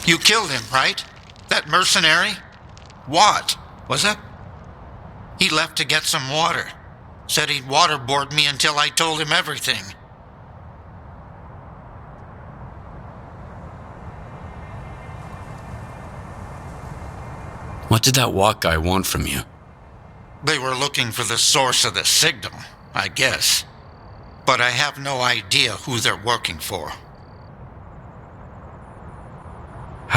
You killed him, right? That mercenary? Watt, was it? He left to get some water. Said he'd waterboard me until I told him everything. What did that Watt guy want from you? They were looking for the source of the signal, I guess. But I have no idea who they're working for.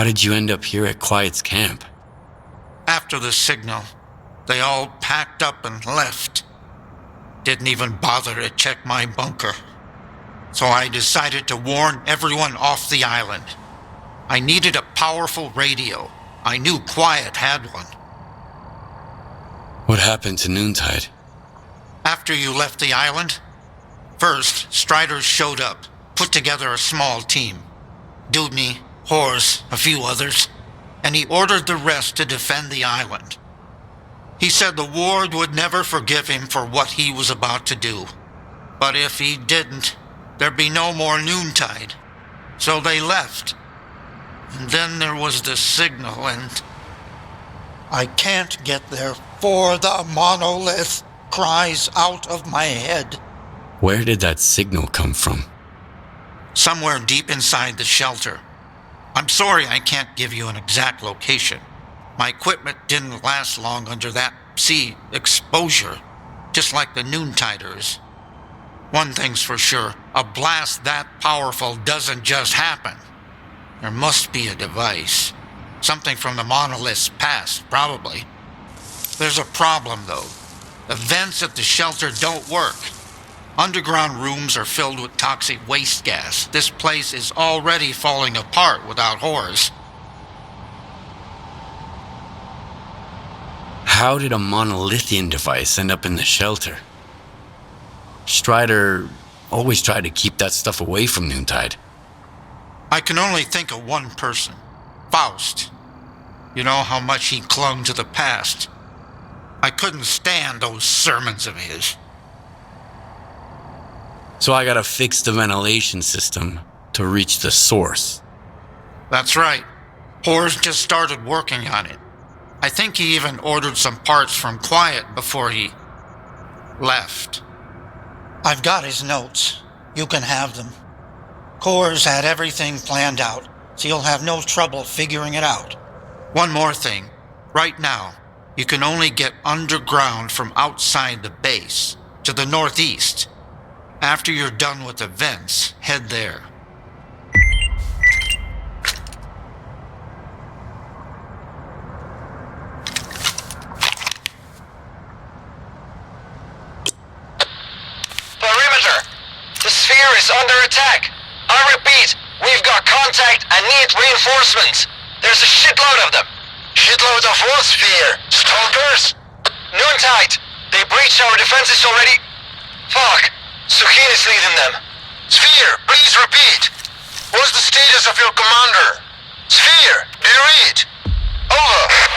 How did you end up here at Quiet's camp? After the signal, they all packed up and left. Didn't even bother to check my bunker. So I decided to warn everyone off the island. I needed a powerful radio. I knew Quiet had one. What happened to Noontide? After you left the island, first, Striders showed up, put together a small team. Dudney, Horse, a few others, and he ordered the rest to defend the island. He said the ward would never forgive him for what he was about to do. But if he didn't, there'd be no more Noontide. So they left. And then there was the signal, and I can't get there, for the monolith cries out of my head. Where did that signal come from? Somewhere deep inside the shelter. I'm sorry I can't give you an exact location. My equipment didn't last long under that exposure, just like the Noontiders. One thing's for sure, a blast that powerful doesn't just happen. There must be a device. Something from the monolith's past, probably. There's a problem, though. The vents at the shelter don't work. Underground rooms are filled with toxic waste gas. This place is already falling apart without Horus. How did a monolithian device end up in the shelter? Strider always tried to keep that stuff away from Noontide. I can only think of one person. Faust. You know how much he clung to the past. I couldn't stand those sermons of his. So I gotta fix the ventilation system to reach the source. That's right. Horace just started working on it. I think he even ordered some parts from Quiet before he left. I've got his notes. You can have them. Core's had everything planned out, so you'll have no trouble figuring it out. One more thing. Right now, you can only get underground from outside the base, to the northeast. After you're done with the vents, head there. Perimeter! The sphere is under attack! I repeat, we've got contact and need reinforcements! There's a shitload of them! Shitload of what sphere? Stalkers? Noontide! They breached our defenses already. Fuck! Sukin is leading them. Sphere, please repeat. What's the status of your commander? Sphere, do you read? Over.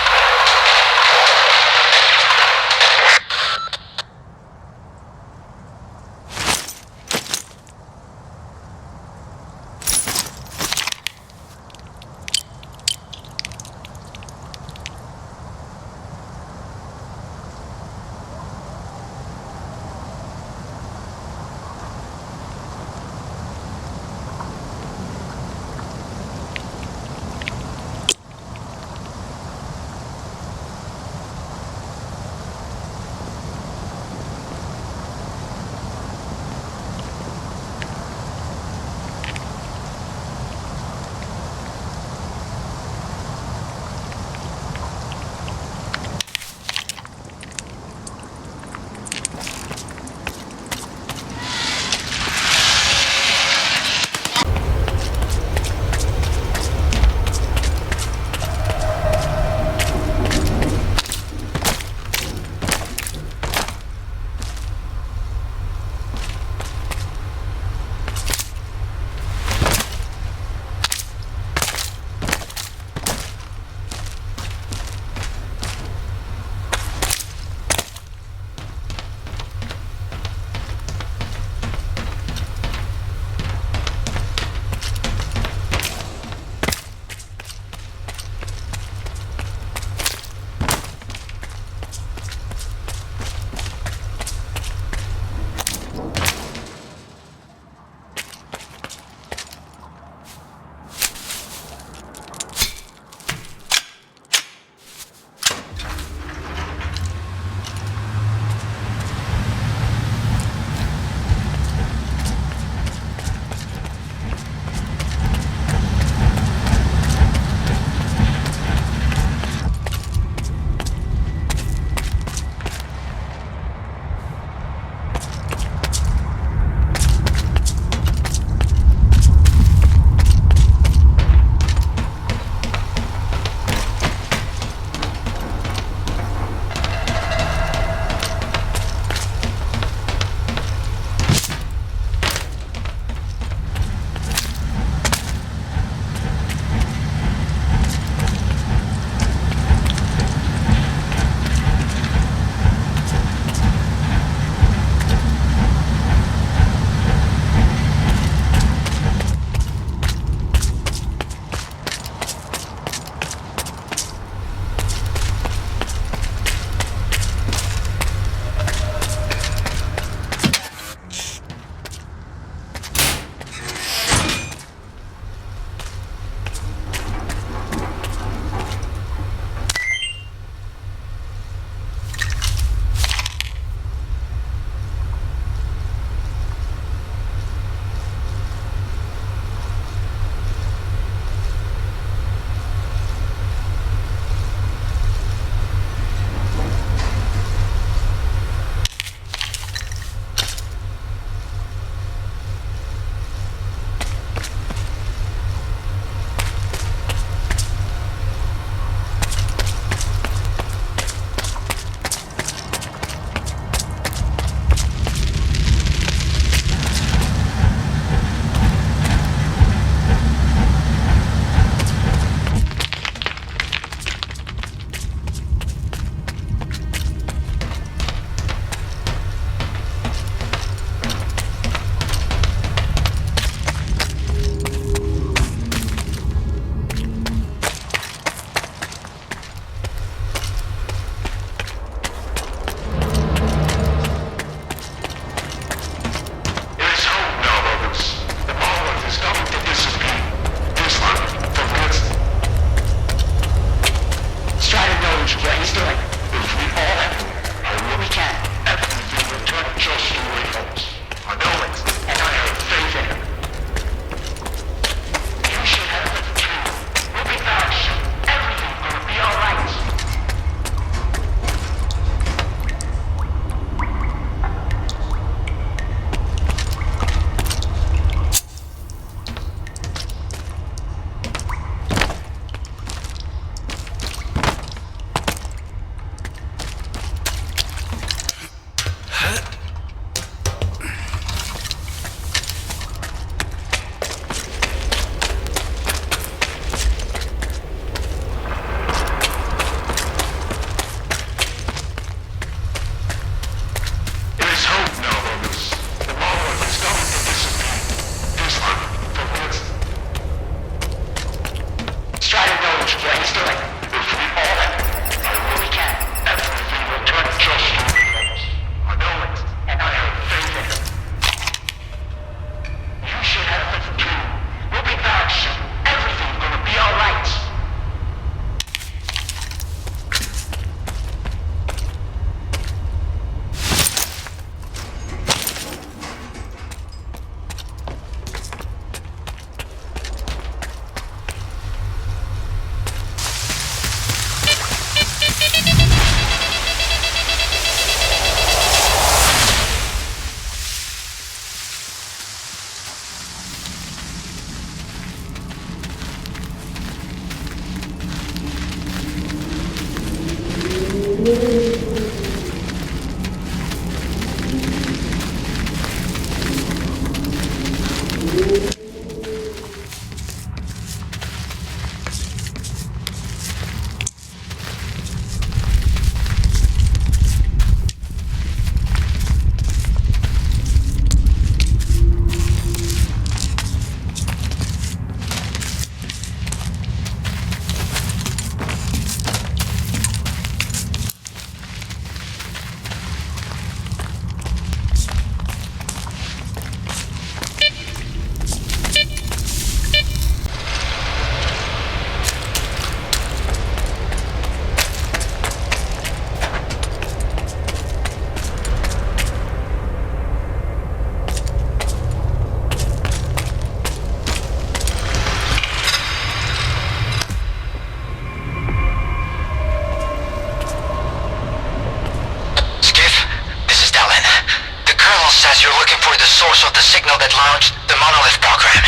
You're looking for the source of the signal that launched the Monolith program.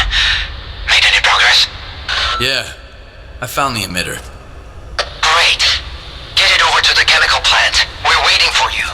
Made any progress? Yeah, I found the emitter. Great. Get it over to the chemical plant. We're waiting for you.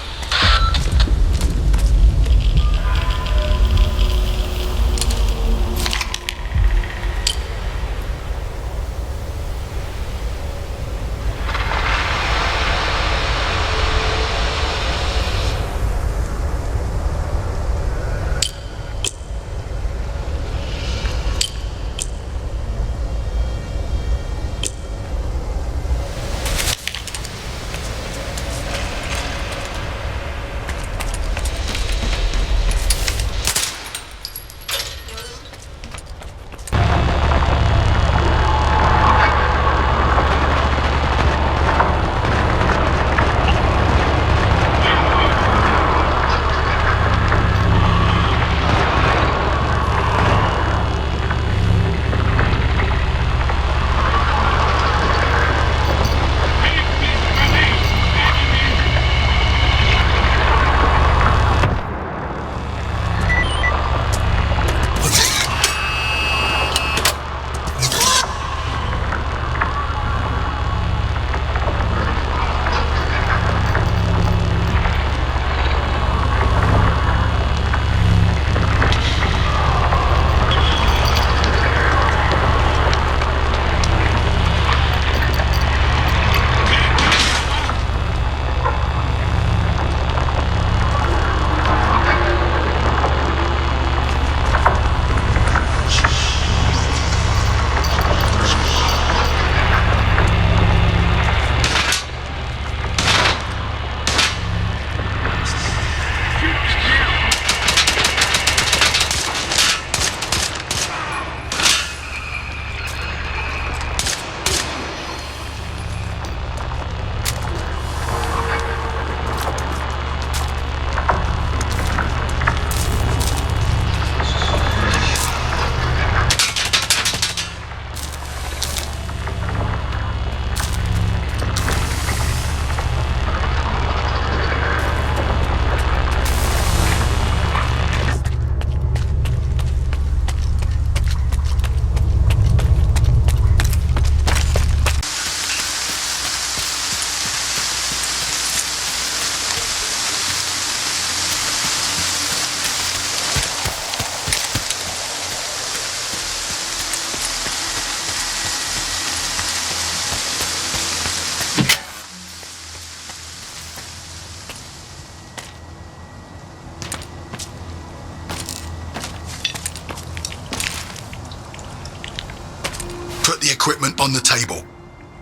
Put the equipment on the table.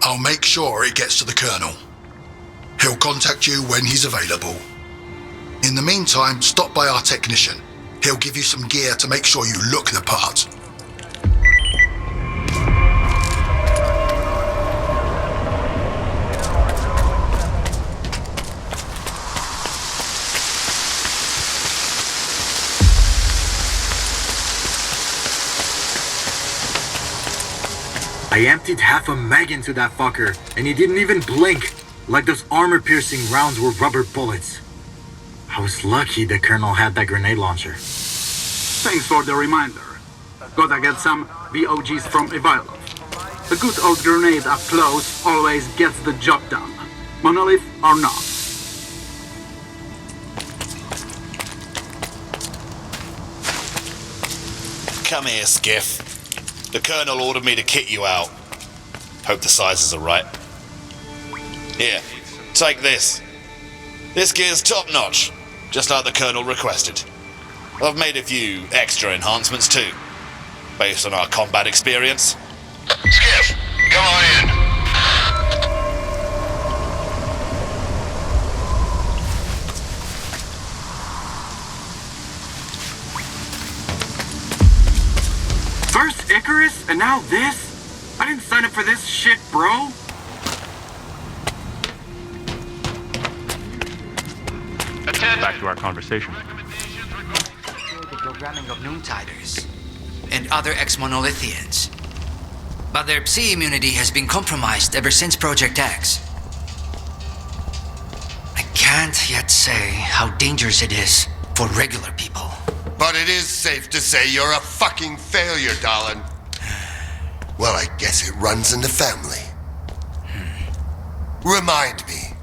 I'll make sure it gets to the Colonel. He'll contact you when he's available. In the meantime, stop by our technician. He'll give you some gear to make sure you look the part. I emptied half a mag into that fucker, and he didn't even blink, like those armor-piercing rounds were rubber bullets. I was lucky the Colonel had that grenade launcher. Thanks for the reminder. Gotta get some VOGs from Ivailov. A good old grenade up close always gets the job done. Monolith or not. Come here, Skiff. The Colonel ordered me to kit you out. Hope the sizes are right. Here, take this. This gear's top-notch, just like the Colonel requested. I've made a few extra enhancements too, based on our combat experience. Skiff, come on in. First Icarus, and now this? I didn't sign up for this shit, bro. Back to our conversation. The programming of Noontiders and other ex-Monolithians. But their psi immunity has been compromised ever since Project X. I can't yet say how dangerous it is for regular people. But it is safe to say you're a fucking failure, Dallin. Well, I guess it runs in the family. Remind me,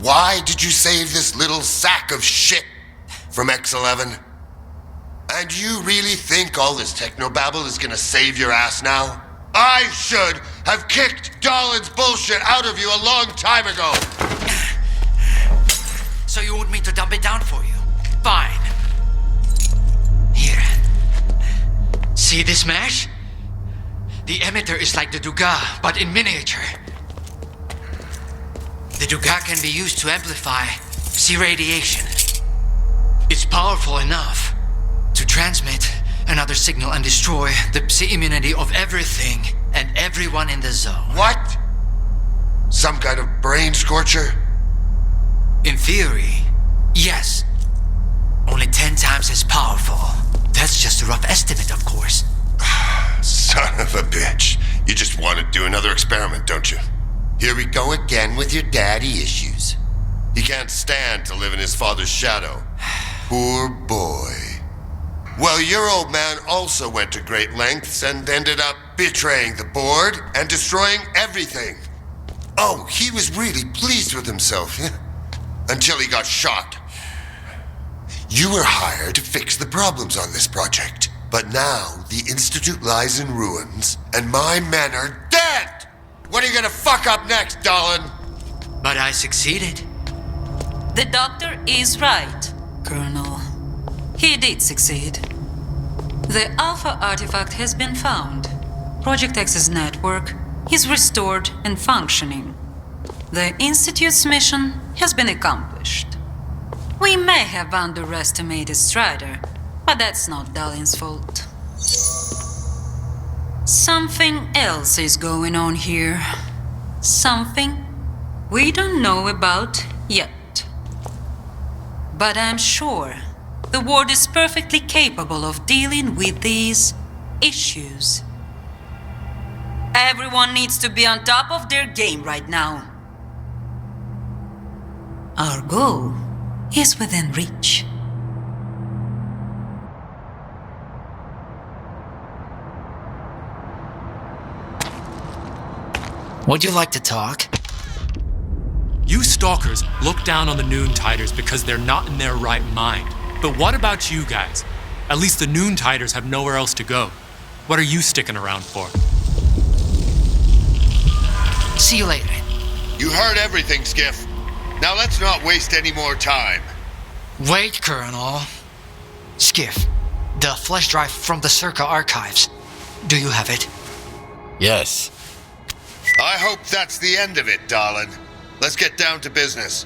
why did you save this little sack of shit from X11? And you really think all this technobabble is gonna save your ass now? I should have kicked Dallin's bullshit out of you a long time ago! So you want me to dump it down for you? Fine. Here. See this mesh? The emitter is like the Duga, but in miniature. The Duga can be used to amplify Psi radiation. It's powerful enough to transmit another signal and destroy the Psi immunity of everything and everyone in the zone. What? Some kind of brain scorcher? In theory, yes. Only 10 times as powerful. That's just a rough estimate, of course. Son of a bitch. You just want to do another experiment, don't you? Here we go again with your daddy issues. He can't stand to live in his father's shadow. Poor boy. Well, your old man also went to great lengths and ended up betraying the board and destroying everything. Oh, he was really pleased with himself, until he got shot. You were hired to fix the problems on this project, but now the Institute lies in ruins, and my men are dead! What are you gonna fuck up next, Dallin? But I succeeded. The doctor is right, Colonel. He did succeed. The Alpha artifact has been found. Project X's network is restored and functioning. The Institute's mission has been accomplished. We may have underestimated Strider, but that's not Dallin's fault. Something else is going on here. Something we don't know about yet. But I'm sure the Ward is perfectly capable of dealing with these issues. Everyone needs to be on top of their game right now. Our goal is within reach. Would you like to talk? You stalkers look down on the Noontiders because they're not in their right mind. But what about you guys? At least the Noontiders have nowhere else to go. What are you sticking around for? See you later. You heard everything, Skiff. Now let's not waste any more time. Wait, Colonel. Skiff, the flash drive from the Circa archives. Do you have it? Yes. I hope that's the end of it, Dallin. Let's get down to business.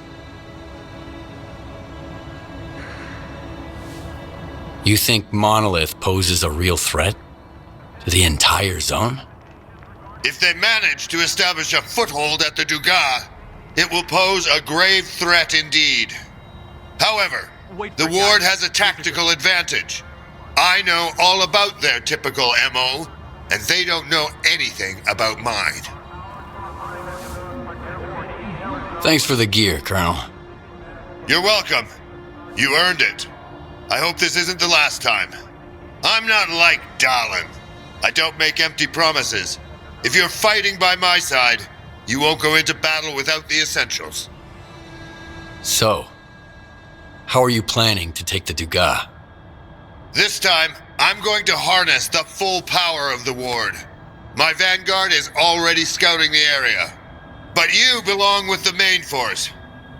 You think Monolith poses a real threat to the entire zone? If they manage to establish a foothold at the Duga, it will pose a grave threat indeed. However, the Ward has a tactical advantage. I know all about their typical MO, and they don't know anything about mine. Thanks for the gear, Colonel. You're welcome. You earned it. I hope this isn't the last time. I'm not like Dallin. I don't make empty promises. If you're fighting by my side, you won't go into battle without the essentials. So, how are you planning to take the Duga? This time, I'm going to harness the full power of the Ward. My vanguard is already scouting the area. But you belong with the main force.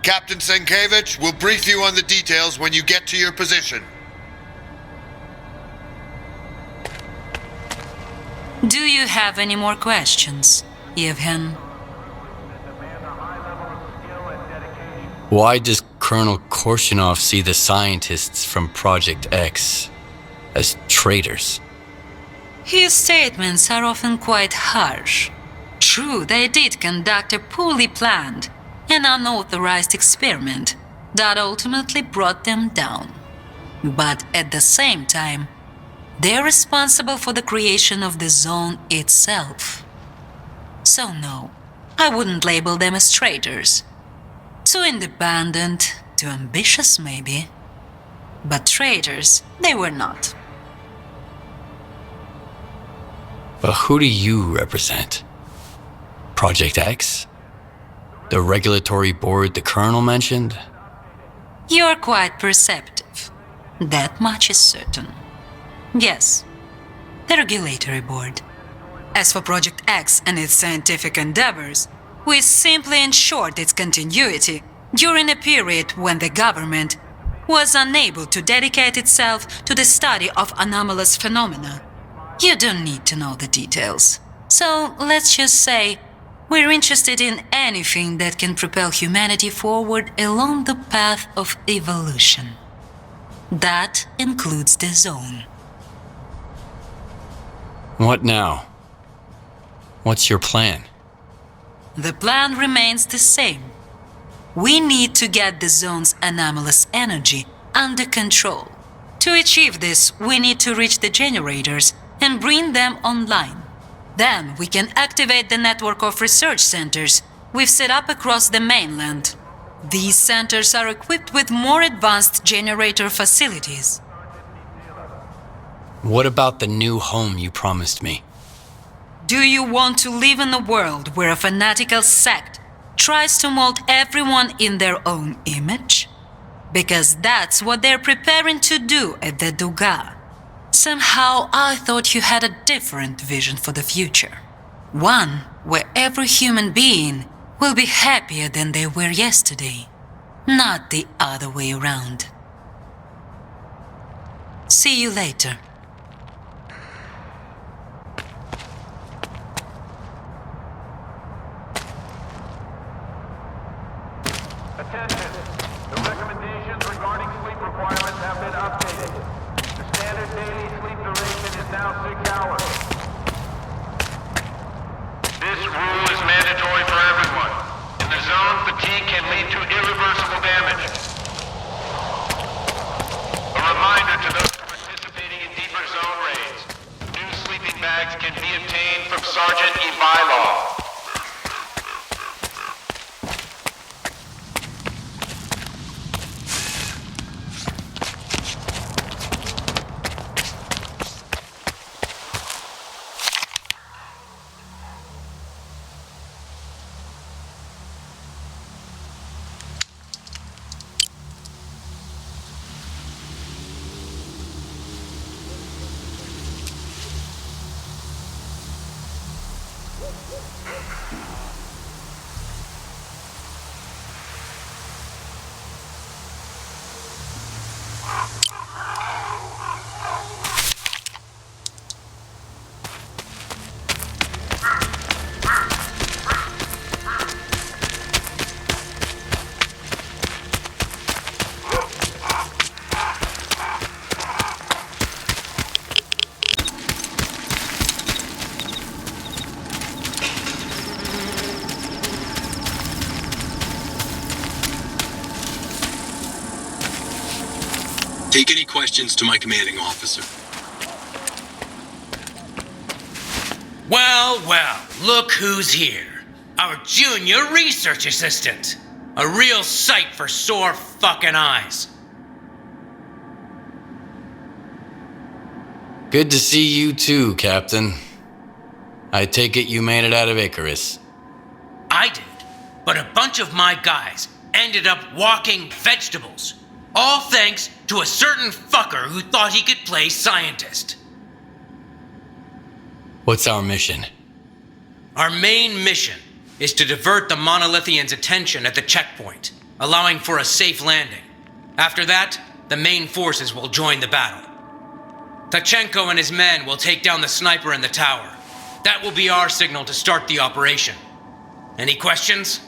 Captain Senkevich will brief you on the details when you get to your position. Do you have any more questions, Yevhen? Why does Colonel Korshinov see the scientists from Project X as traitors? His statements are often quite harsh. True, they did conduct a poorly planned and unauthorized experiment that ultimately brought them down. But at the same time, they're responsible for the creation of the zone itself. So no, I wouldn't label them as traitors. Too independent, too ambitious maybe. But traitors, they were not. But who do you represent? Project X? The regulatory board the Colonel mentioned? You're quite perceptive. That much is certain. Yes, the regulatory board. As for Project X and its scientific endeavors, we simply ensured its continuity during a period when the government was unable to dedicate itself to the study of anomalous phenomena. You don't need to know the details. So let's just say we're interested in anything that can propel humanity forward along the path of evolution. That includes the zone. What now? What's your plan? The plan remains the same. We need to get the zone's anomalous energy under control. To achieve this, we need to reach the generators and bring them online. Then we can activate the network of research centers we've set up across the mainland. These centers are equipped with more advanced generator facilities. What about the new home you promised me? Do you want to live in a world where a fanatical sect tries to mold everyone in their own image? Because that's what they're preparing to do at the Duga. Somehow I thought you had a different vision for the future. One where every human being will be happier than they were yesterday, not the other way around. See you later. Attention! The recommendations regarding sleep requirements have been updated. The standard daily sleep duration is now 6 hours. This rule is mandatory for everyone. In the zone, fatigue can lead to irreversible damage. A reminder to those participating in deeper zone raids. New sleeping bags can be obtained from Sergeant Ivailov. Take any questions to my commanding officer. Well, well, look who's here. Our junior research assistant. A real sight for sore fucking eyes. Good to see you too, Captain. I take it you made it out of Icarus. I did, but a bunch of my guys ended up walking vegetables. All thanks to a certain fucker who thought he could play scientist. What's our mission? Our main mission is to divert the Monolithians' attention at the checkpoint, allowing for a safe landing. After that, the main forces will join the battle. Tachenko and his men will take down the sniper in the tower. That will be our signal to start the operation. Any questions?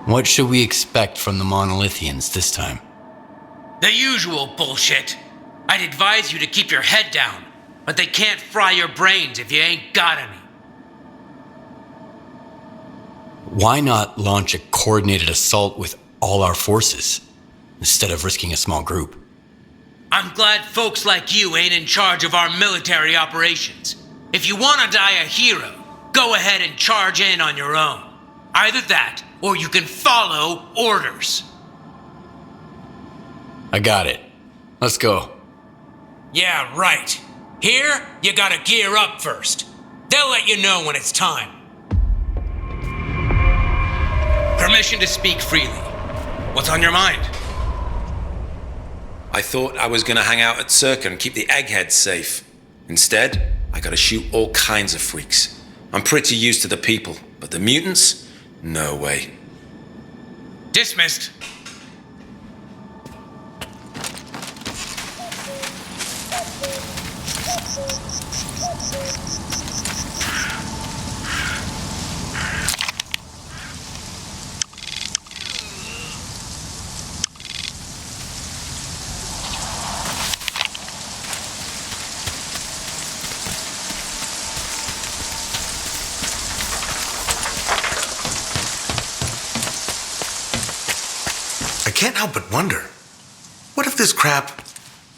What should we expect from the Monolithians this time? The usual bullshit. I'd advise you to keep your head down, but they can't fry your brains if you ain't got any. Why not launch a coordinated assault with all our forces, instead of risking a small group? I'm glad folks like you ain't in charge of our military operations. If you want to die a hero, go ahead and charge in on your own. Either that, or you can follow orders. I got it. Let's go. Yeah, right. Here, you gotta gear up first. They'll let you know when it's time. Permission to speak freely. What's on your mind? I thought I was gonna hang out at Circa and keep the eggheads safe. Instead, I gotta shoot all kinds of freaks. I'm pretty used to the people, but the mutants? No way. Dismissed. I can't help but wonder, what if this crap,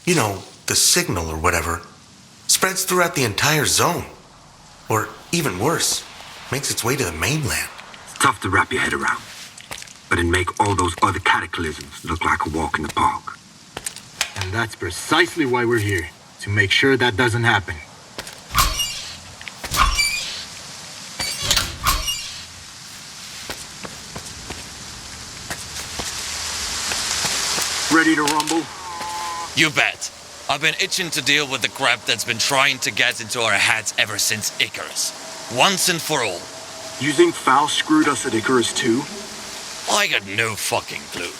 the signal or whatever, spreads throughout the entire zone? Or even worse, makes its way to the mainland? It's tough to wrap your head around, but it'd make all those other cataclysms look like a walk in the park. And that's precisely why we're here, to make sure that doesn't happen. Ready to rumble? You bet. I've been itching to deal with the crap that's been trying to get into our heads ever since Icarus. Once and for all. You think Faust screwed us at Icarus too? I got no fucking clue.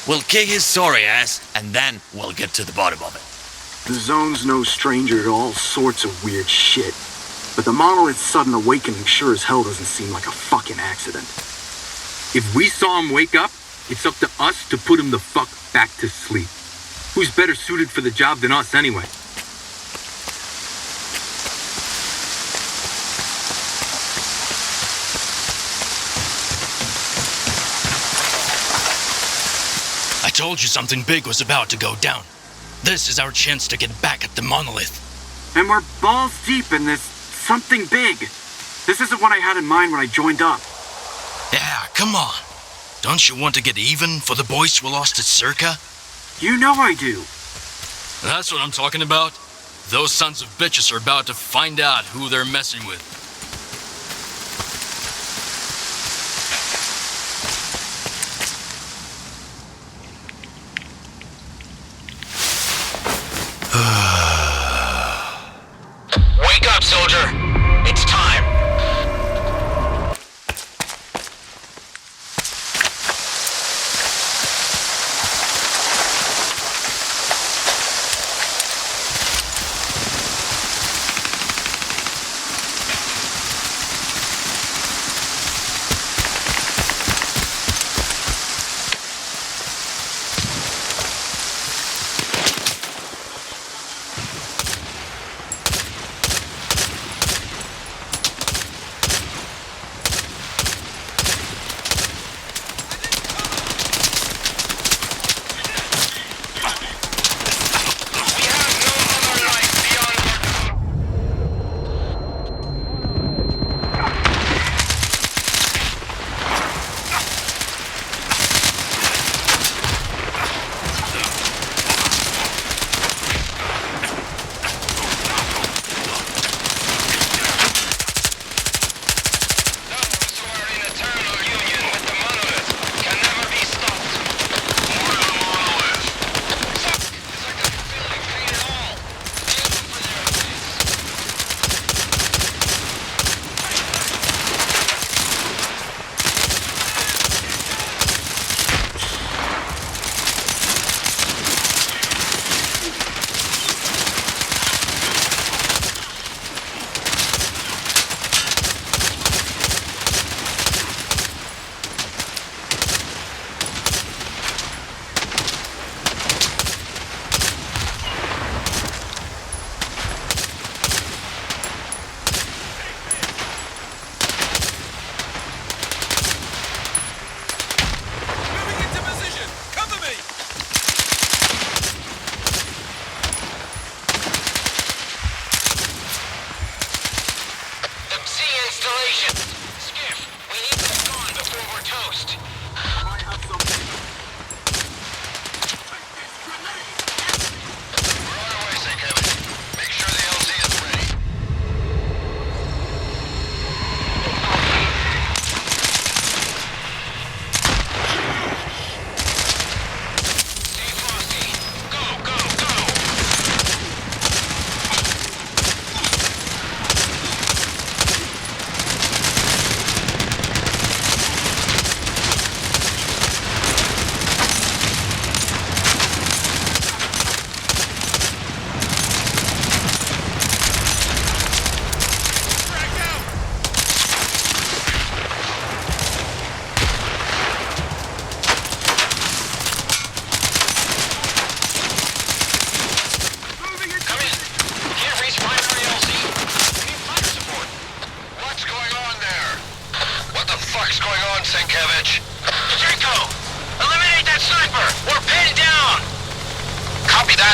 We'll kick his sorry ass, and then we'll get to the bottom of it. The zone's no stranger to all sorts of weird shit. But the monolith's sudden awakening sure as hell doesn't seem like a fucking accident. If we saw him wake up, it's up to us to put him the fuck back to sleep. Who's better suited for the job than us anyway? I told you something big was about to go down. This is our chance to get back at the monolith. And we're balls deep in this something big. This isn't what I had in mind when I joined up. Yeah, come on. Don't you want to get even for the boys we lost at Circa? You know I do. That's what I'm talking about. Those sons of bitches are about to find out who they're messing with. Wake up, soldier. It's time.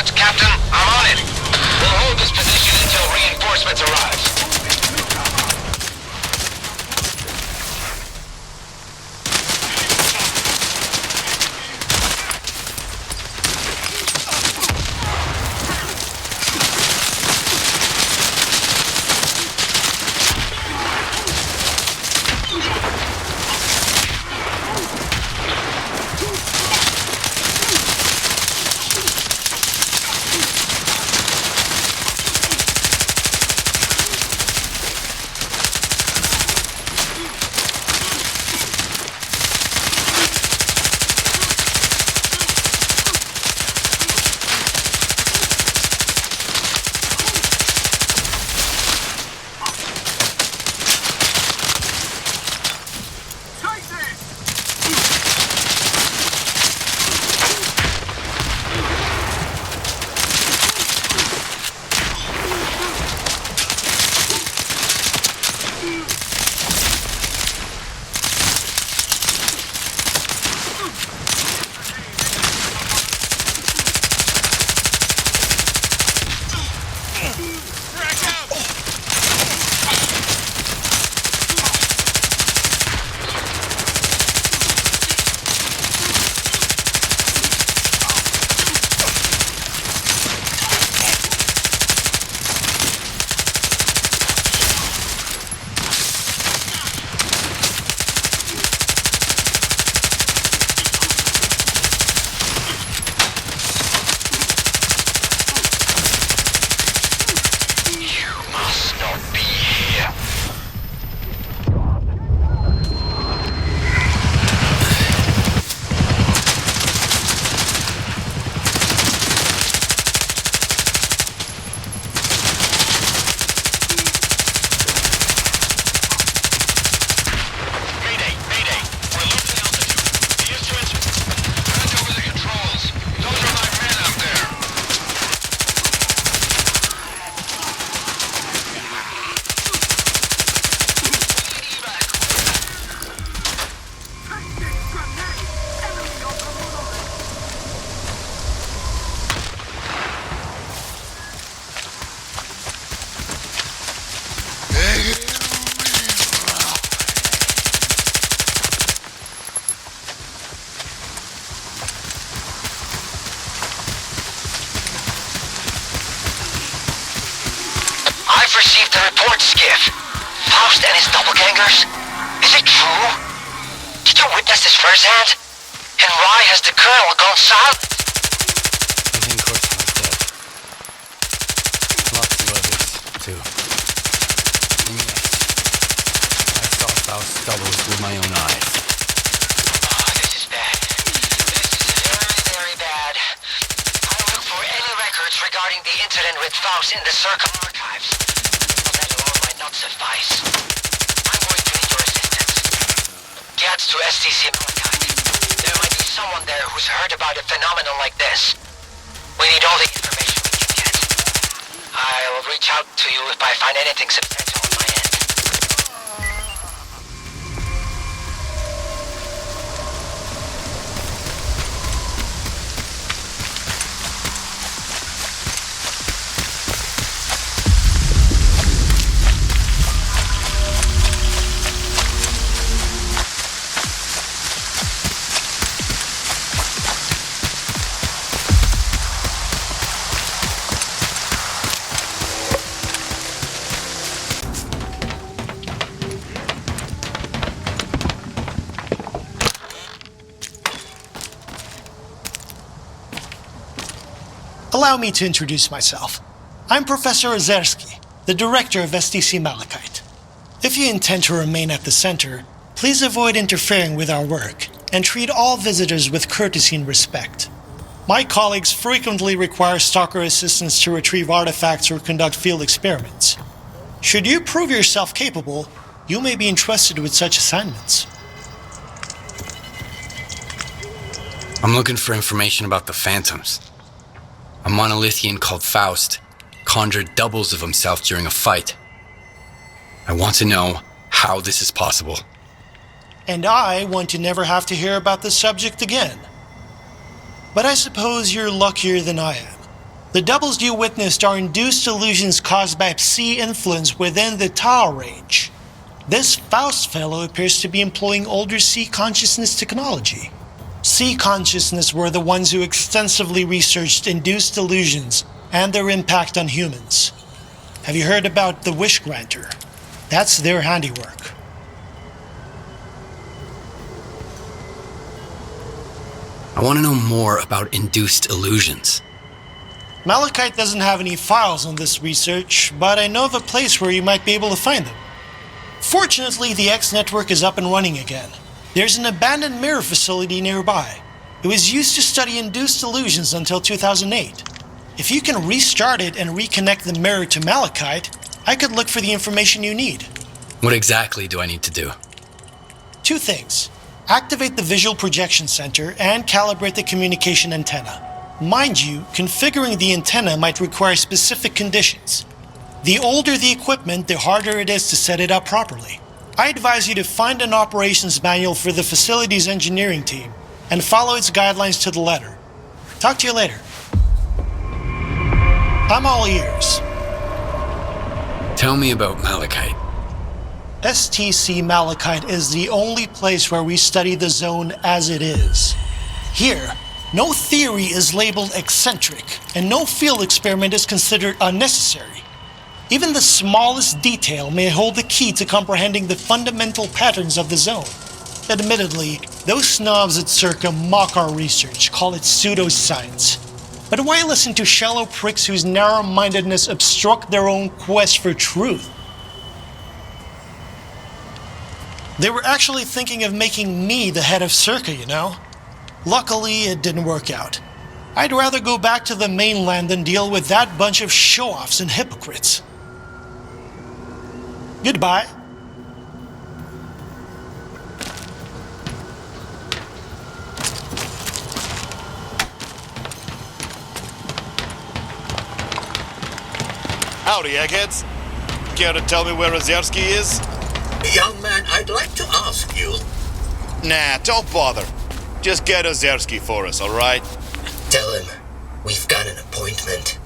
that, Captain. I'm on it. We'll hold this position until reinforcements arrive. I've received the report, Skiff. Faust and his doppelgangers? Is it true? Did you witness this firsthand? And why has the Colonel gone silent? I think Cortana's dead. Lots of others, too. And yes, I saw Faust's doubles with my own eyes. Oh, this is bad. This is very, very bad. I'll look for any records regarding the incident with Faust in the Circle archives. But that alone might not suffice. I'm going to need your assistance. Get to STC Malachite. There might be someone there who's heard about a phenomenon like this. We need all the information we can get. I'll reach out to you if I find anything substantial on my end. Allow me to introduce myself. I'm Professor Ozersky, the director of STC Malachite. If you intend to remain at the center, please avoid interfering with our work and treat all visitors with courtesy and respect. My colleagues frequently require Stalker assistance to retrieve artifacts or conduct field experiments. Should you prove yourself capable, you may be entrusted with such assignments. I'm looking for information about the Phantoms. A monolithian called Faust conjured doubles of himself during a fight. I want to know how this is possible. And I want to never have to hear about this subject again. But I suppose you're luckier than I am. The doubles you witnessed are induced illusions caused by Psi influence within the Tau range. This Faust fellow appears to be employing older Psi consciousness technology. Psi consciousness were the ones who extensively researched induced illusions and their impact on humans. Have you heard about the Wish Granter? That's their handiwork. I want to know more about induced illusions. Malachite doesn't have any files on this research, but I know of a place where you might be able to find them. Fortunately, the X network is up and running again. There's an abandoned mirror facility nearby. It was used to study induced illusions until 2008. If you can restart it and reconnect the mirror to Malachite, I could look for the information you need. What exactly do I need to do? 2 things. Activate the visual projection center and calibrate the communication antenna. Mind you, configuring the antenna might require specific conditions. The older the equipment, the harder it is to set it up properly. I advise you to find an operations manual for the facility's engineering team and follow its guidelines to the letter. Talk to you later. I'm all ears. Tell me about Malachite. STC Malachite is the only place where we study the zone as it is. Here, no theory is labeled eccentric, and no field experiment is considered unnecessary. Even the smallest detail may hold the key to comprehending the fundamental patterns of the zone. Admittedly, those snobs at Circa mock our research, call it pseudoscience. But why listen to shallow pricks whose narrow-mindedness obstruct their own quest for truth? They were actually thinking of making me the head of Circa, you know? Luckily, it didn't work out. I'd rather go back to the mainland than deal with that bunch of show-offs and hypocrites. Goodbye. Howdy, eggheads. Care to tell me where Ozerski is? Young man, I'd like to ask you. Nah, don't bother. Just get Ozerski for us, alright? Tell him we've got an appointment.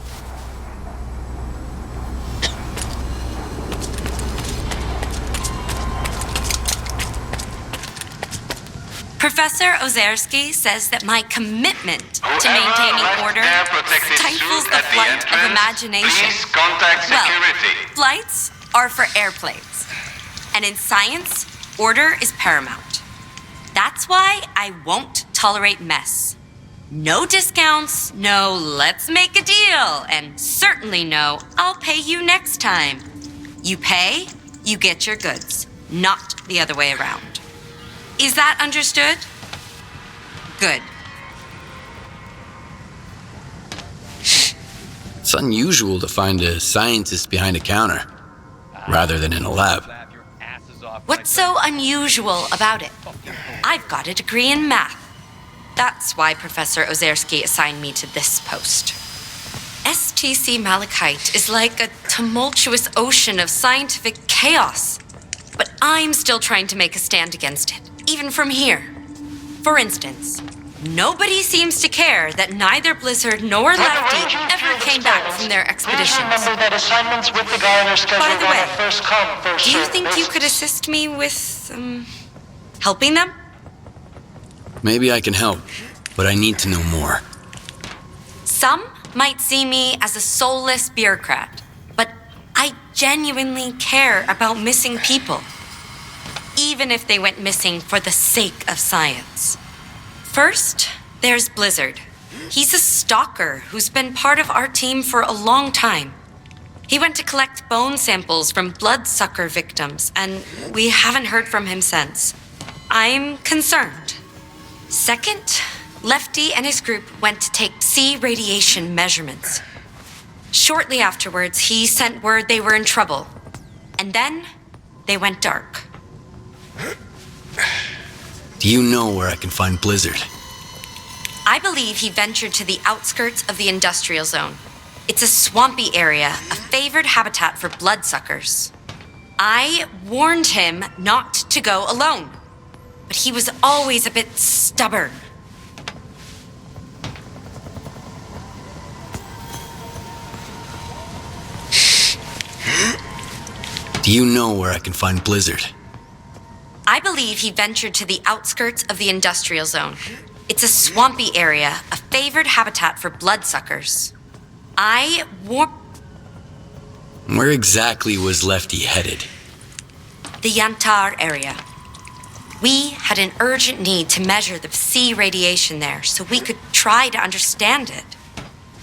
Professor Ozerski says that my commitment to maintaining order stifles the flight of imagination. Please contact security. Well, flights are for airplanes. And in science, order is paramount. That's why I won't tolerate mess. No discounts, no let's make a deal, and certainly no I'll pay you next time. You pay, you get your goods, not the other way around. Is that understood? Good. It's unusual to find a scientist behind a counter, rather than in a lab. What's so unusual about it? I've got a degree in math. That's why Professor Ozerski assigned me to this post. STC Malachite is like a tumultuous ocean of scientific chaos. But I'm still trying to make a stand against it, even from here. For instance, nobody seems to care that neither Blizzard nor Lefty ever came back from their expeditions. Please remember that assignments with the guide are scheduled By the way, on a first come, first do you served think you basis. could assist me with, helping them? Maybe I can help, but I need to know more. Some might see me as a soulless bureaucrat, but I genuinely care about missing people. Even if they went missing for the sake of science. First, there's Blizzard. He's a stalker who's been part of our team for a long time. He went to collect bone samples from bloodsucker victims, and we haven't heard from him since. I'm concerned. Second, Lefty and his group went to take Psi radiation measurements. Shortly afterwards, he sent word they were in trouble. And then, they went dark. Do you know where I can find Blizzard? I believe he ventured to the outskirts of the industrial zone. It's a swampy area, a favored habitat for bloodsuckers. I warned him not to go alone, but he was always a bit stubborn. Do you know where I can find Blizzard? I believe he ventured to the outskirts of the industrial zone. It's a swampy area, a favored habitat for bloodsuckers. Where exactly was Lefty headed? The Yantar area. We had an urgent need to measure the Psi radiation there so we could try to understand it.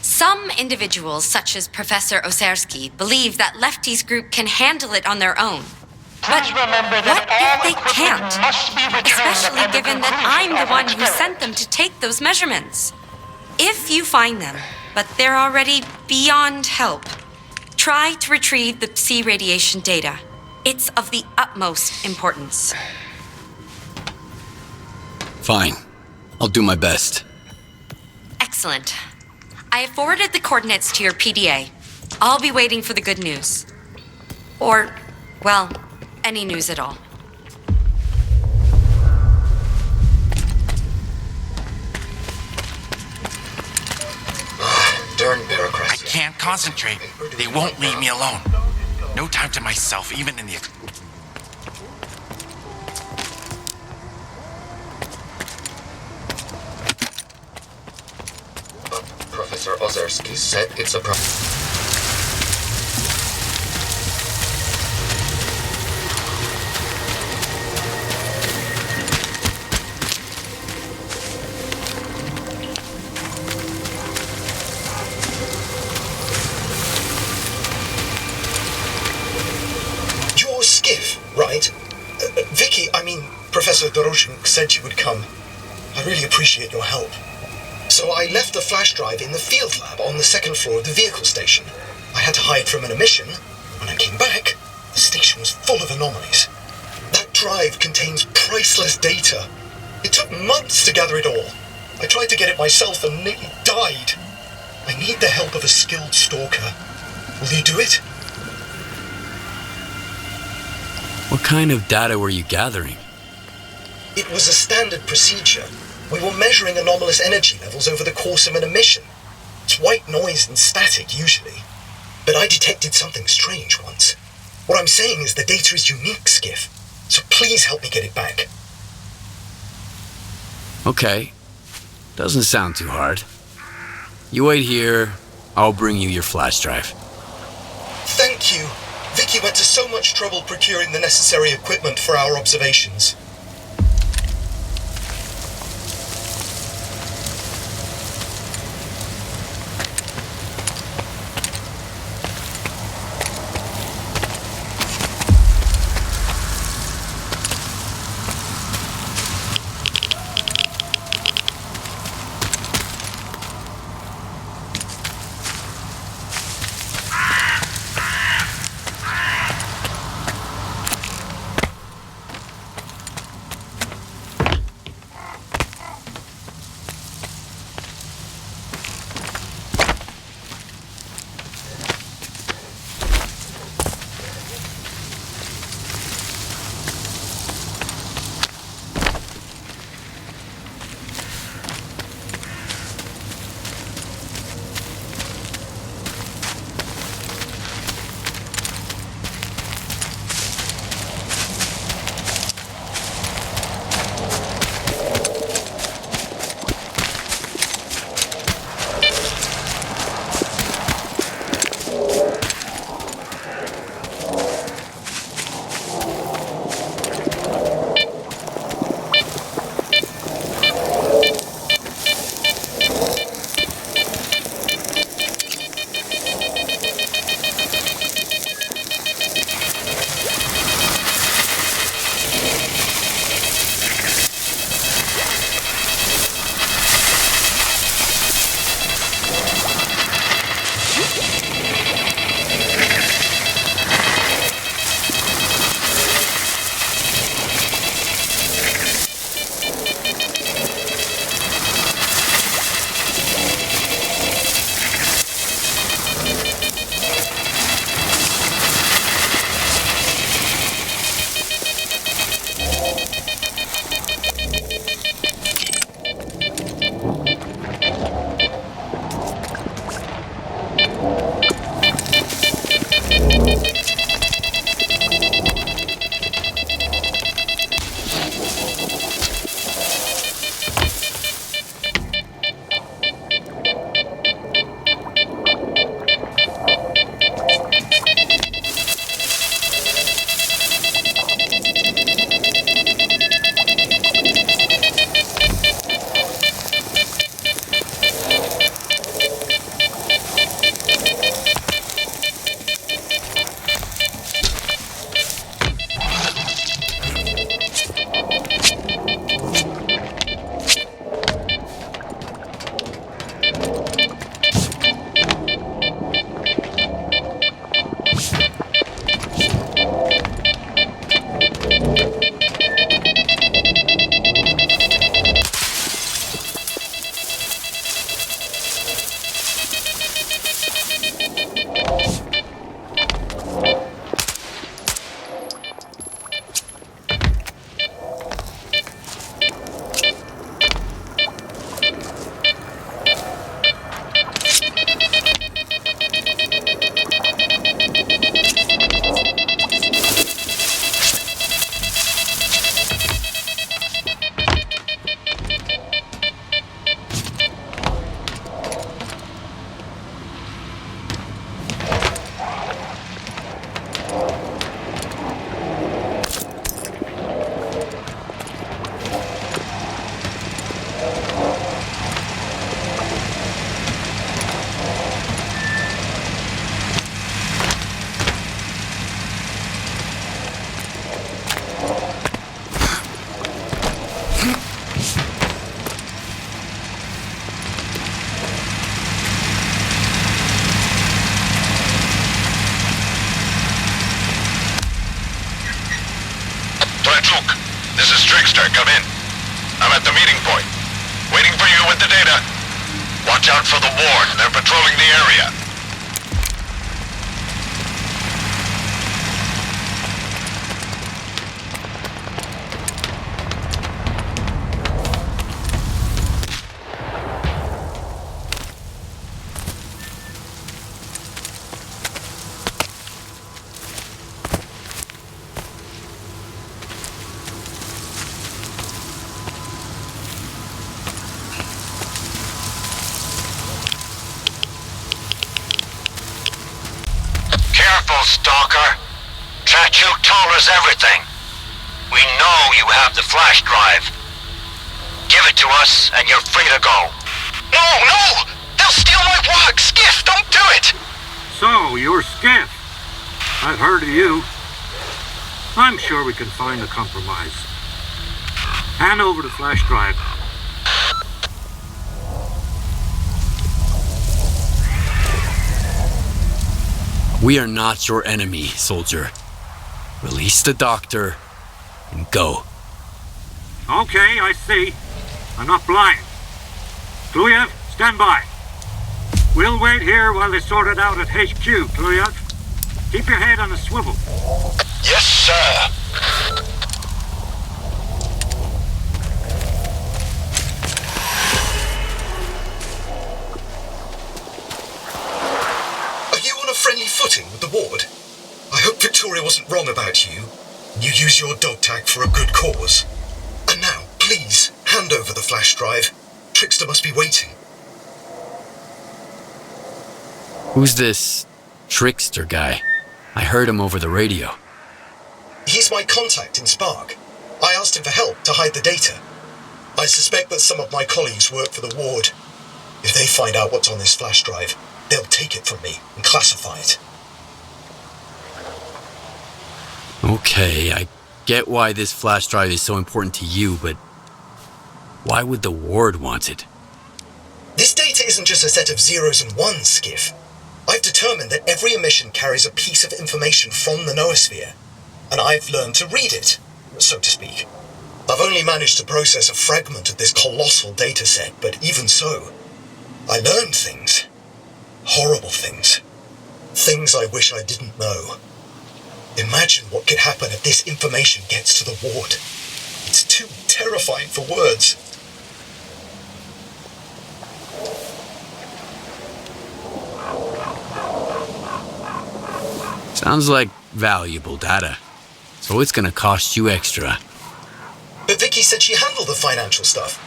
Some individuals, such as Professor Osersky, believe that Lefty's group can handle it on their own. But what if they can't? Especially given that I'm the one who sent them to take those measurements. If you find them, but they're already beyond help, try to retrieve the Psi radiation data. It's of the utmost importance. Fine. I'll do my best. Excellent. I have forwarded the coordinates to your PDA. I'll be waiting for the good news. Or, well, any news at all. Darn bureaucracy. I can't concentrate. They won't leave me alone. No time to myself, even in the... Professor Ozersky said it's a problem. Your skiff, right? Professor Doroshenko said you would come. I really appreciate your help. So I left the flash drive in the field lab on the second floor of the vehicle station. I had to hide from an emission. When I came back, the station was full of anomalies. That drive contains priceless data. It took months to gather it all. I tried to get it myself and nearly died. I need the help of a skilled stalker. Will you do it? What kind of data were you gathering? It was a standard procedure. We were measuring anomalous energy levels over the course of an emission. It's white noise and static, usually. But I detected something strange once. What I'm saying is the data is unique, Skiff. So please help me get it back. Okay. Doesn't sound too hard. You wait here. I'll bring you your flash drive. Thank you. Vicky went to so much trouble procuring the necessary equipment for our observations. Dexter, come in. I'm at the meeting point. Waiting for you with the data. Watch out for the ward. They're patrolling the area. Careful, Stalker. Trachuk told us everything. We know you have the flash drive. Give it to us, and you're free to go. No, no! They'll steal my walk! Skiff, don't do it! So, you're Skiff. I've heard of you. I'm sure we can find a compromise. Hand over the flash drive. We are not your enemy, soldier. Release the doctor and go. Okay, I see. I'm not blind. Kluyev, stand by. We'll wait here while they sort it out at HQ, Kluyev. Keep your head on a swivel. Yes, sir. Friendly footing with the ward. I hope Victoria wasn't wrong about you. You use your dog tag for a good cause. And now, please, hand over the flash drive. Trickster must be waiting. Who's this Trickster guy? I heard him over the radio. He's my contact in Spark. I asked him for help to hide the data. I suspect that some of my colleagues work for the ward. If they find out what's on this flash drive, they'll take it from me and classify it. Okay, I get why this flash drive is so important to you, but why would the ward want it? This data isn't just a set of zeros and ones, Skiff. I've determined that every emission carries a piece of information from the noosphere, and I've learned to read it, so to speak. I've only managed to process a fragment of this colossal data set, but even so, I learned things. Horrible things. Things I wish I didn't know. Imagine what could happen if this information gets to the ward. It's too terrifying for words. Sounds like valuable data. So it's gonna cost you extra. But Vicky said she handled the financial stuff.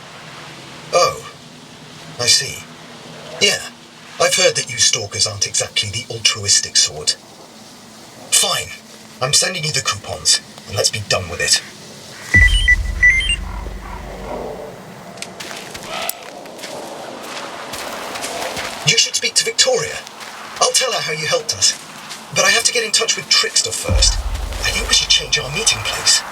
Oh, I see. Yeah. I've heard that you stalkers aren't exactly the altruistic sort. Fine. I'm sending you the coupons, and let's be done with it. You should speak to Victoria. I'll tell her how you helped us. But I have to get in touch with Trickster first. I think we should change our meeting place.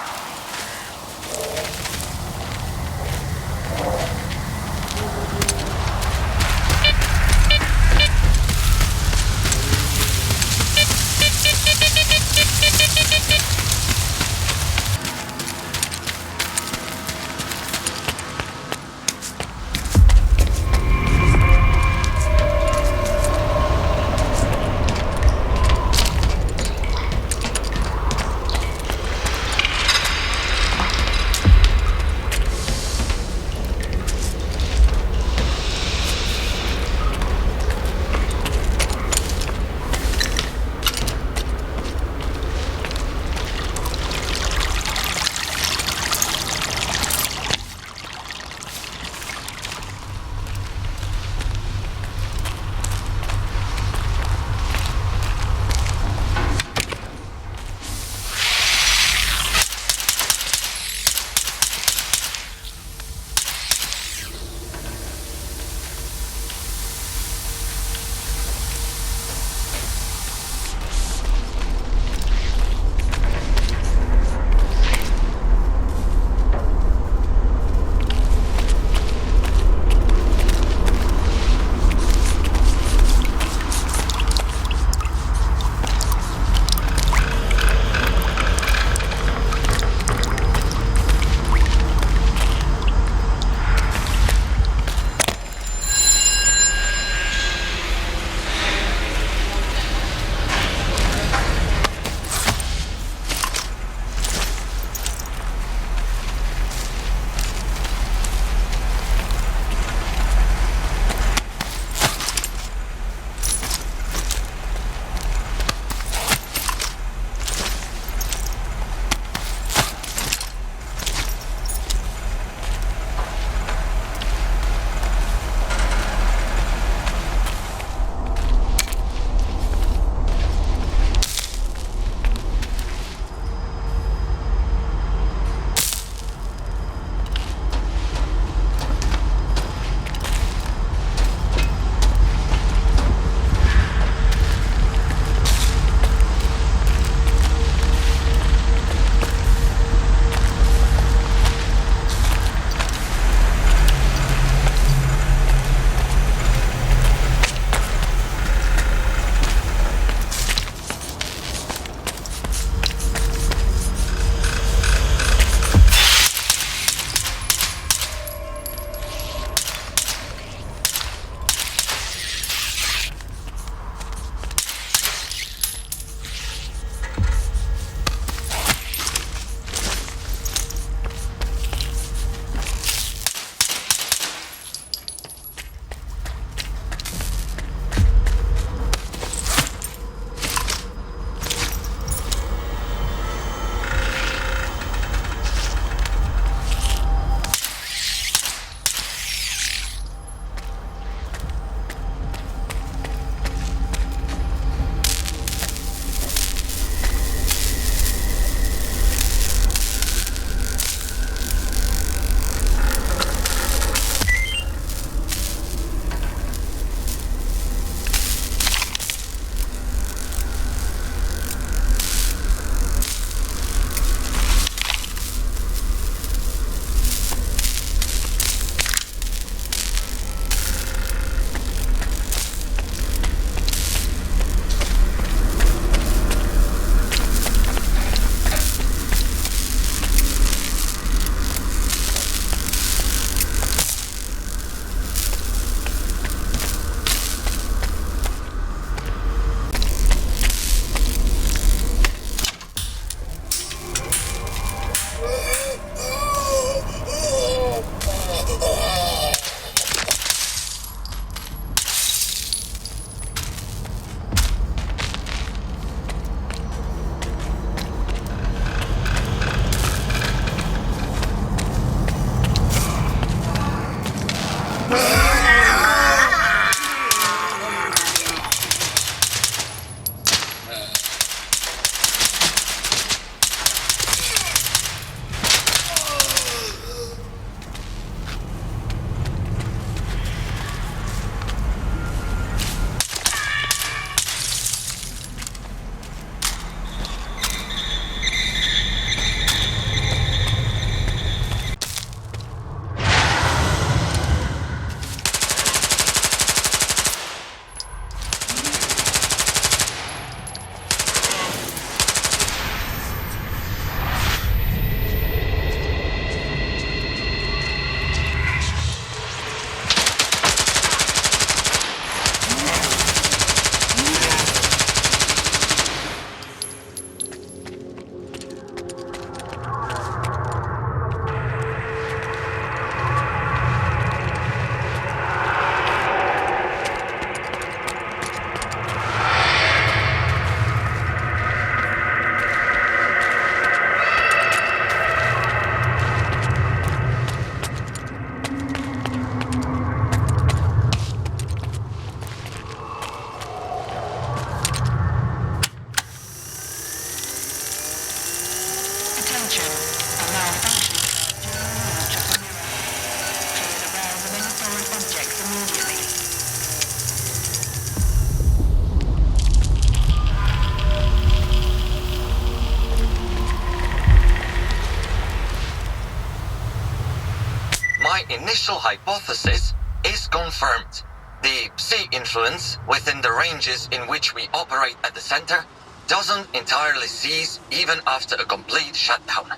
initial hypothesis is confirmed. The Psi influence within the ranges in which we operate at the center doesn't entirely cease even after a complete shutdown.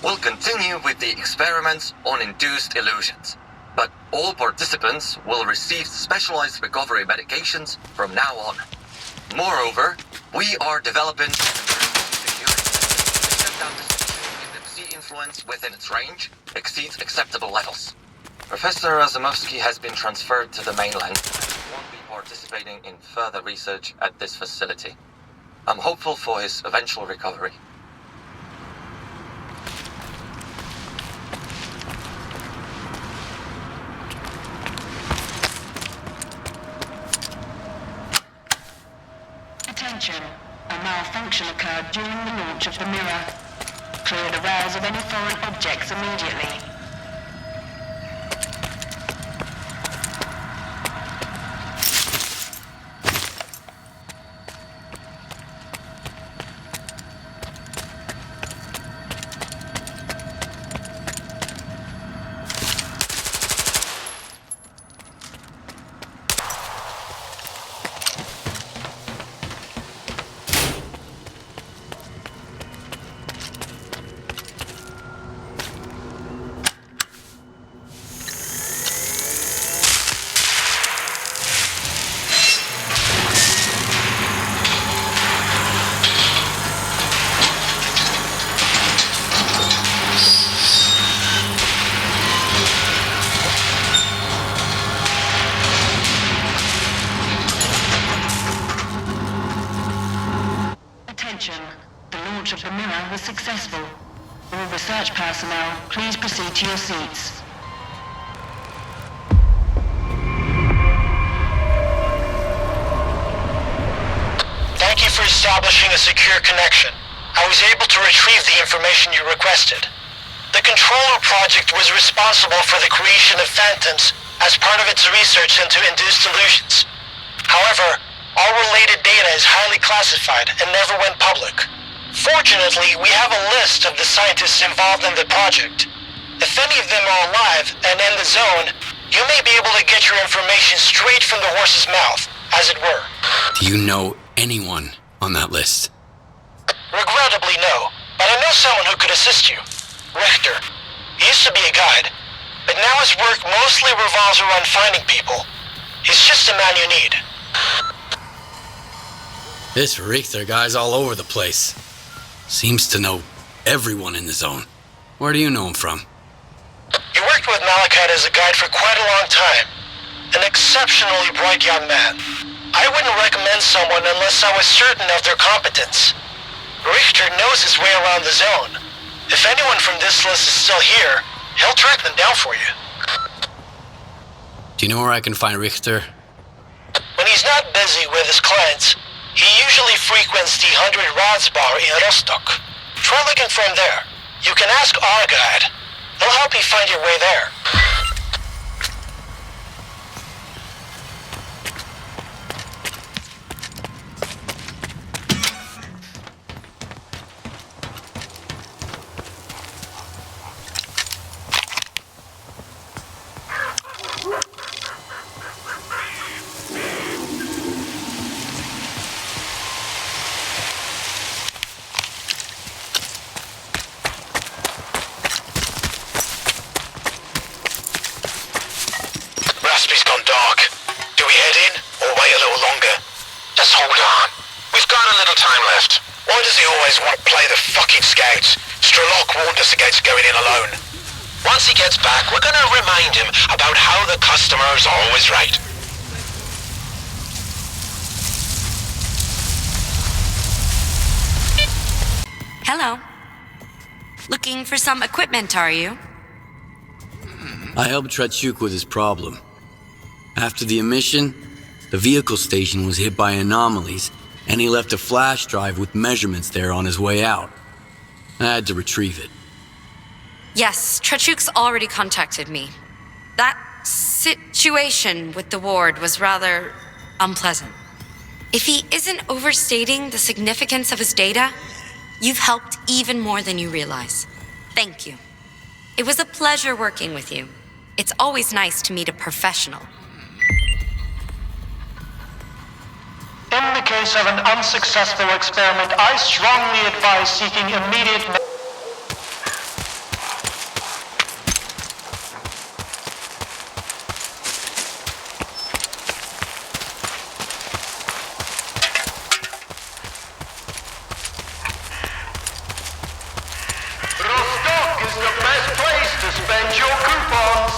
We'll continue with the experiments on induced illusions, but all participants will receive specialized recovery medications from now on. Moreover, we are developing security to shut down the station if the Psi influence within its range exceeds acceptable levels. Professor Razumovsky has been transferred to the mainland and won't be participating in further research at this facility. I'm hopeful for his eventual recovery. Attention. A malfunction occurred during the launch of the mirror. Clear the rails of any foreign objects immediately. Successful. All research personnel, please proceed to your seats. Thank you for establishing a secure connection. I was able to retrieve the information you requested. The Controller Project was responsible for the creation of phantoms as part of its research into induced illusions. However, all related data is highly classified and never went public. Fortunately, we have a list of the scientists involved in the project. If any of them are alive and in the zone, you may be able to get your information straight from the horse's mouth, as it were. Do you know anyone on that list? Regrettably, no. But I know someone who could assist you. Richter. He used to be a guide, but now his work mostly revolves around finding people. He's just a man you need. This Richter guy's all over the place. Seems to know everyone in the zone. Where do you know him from? He worked with Malachite as a guide for quite a long time. An exceptionally bright young man. I wouldn't recommend someone unless I was certain of their competence. Richter knows his way around the zone. If anyone from this list is still here, he'll track them down for you. Do you know where I can find Richter? When he's not busy with his clients, he usually frequents the 100 Rods bar in Rostock. Try looking for him there. You can ask our guide. He'll help you find your way there. Why does he always want to play the fucking scouts? Strelok warned us against going in alone. Once he gets back, we're gonna remind him about how the customer's always right. Hello. Looking for some equipment, are you? I helped Trachuk with his problem. After the emission, the vehicle station was hit by anomalies, and he left a flash drive with measurements there on his way out. I had to retrieve it. Yes, Trachuk's already contacted me. That situation with the ward was rather unpleasant. If he isn't overstating the significance of his data, you've helped even more than you realize. Thank you. It was a pleasure working with you. It's always nice to meet a professional. In the case of an unsuccessful experiment, I strongly advise seeking immediate... Rostock is the best place to spend your coupons.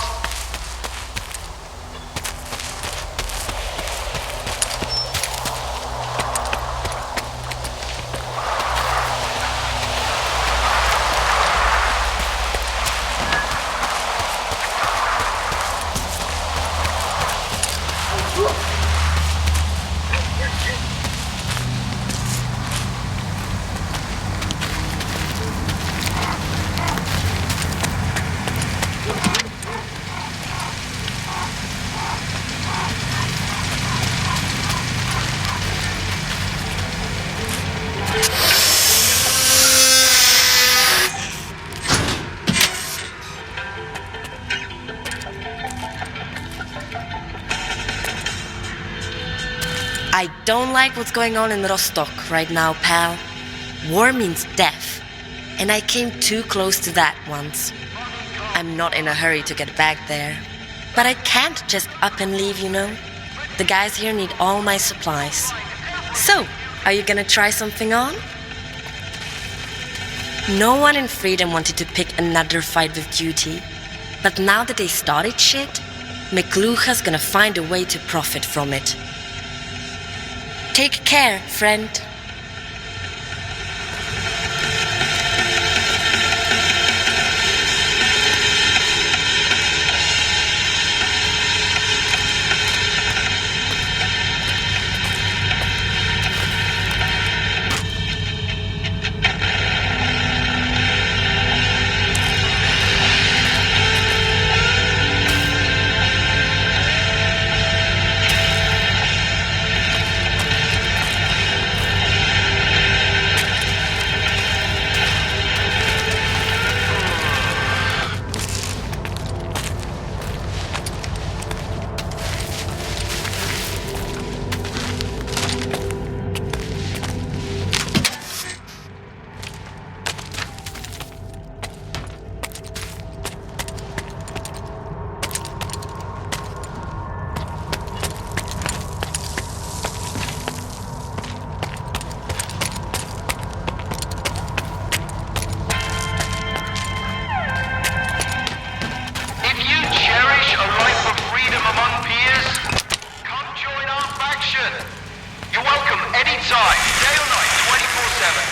I don't like what's going on in Rostock right now, pal. War means death, and I came too close to that once. I'm not in a hurry to get back there, but I can't just up and leave, you know? The guys here need all my supplies. So, are you gonna try something on? No one in Freedom wanted to pick another fight with duty, but now that they started shit, McLuhan's gonna find a way to profit from it. Take care, friend. You're welcome anytime, day or night, 24/7.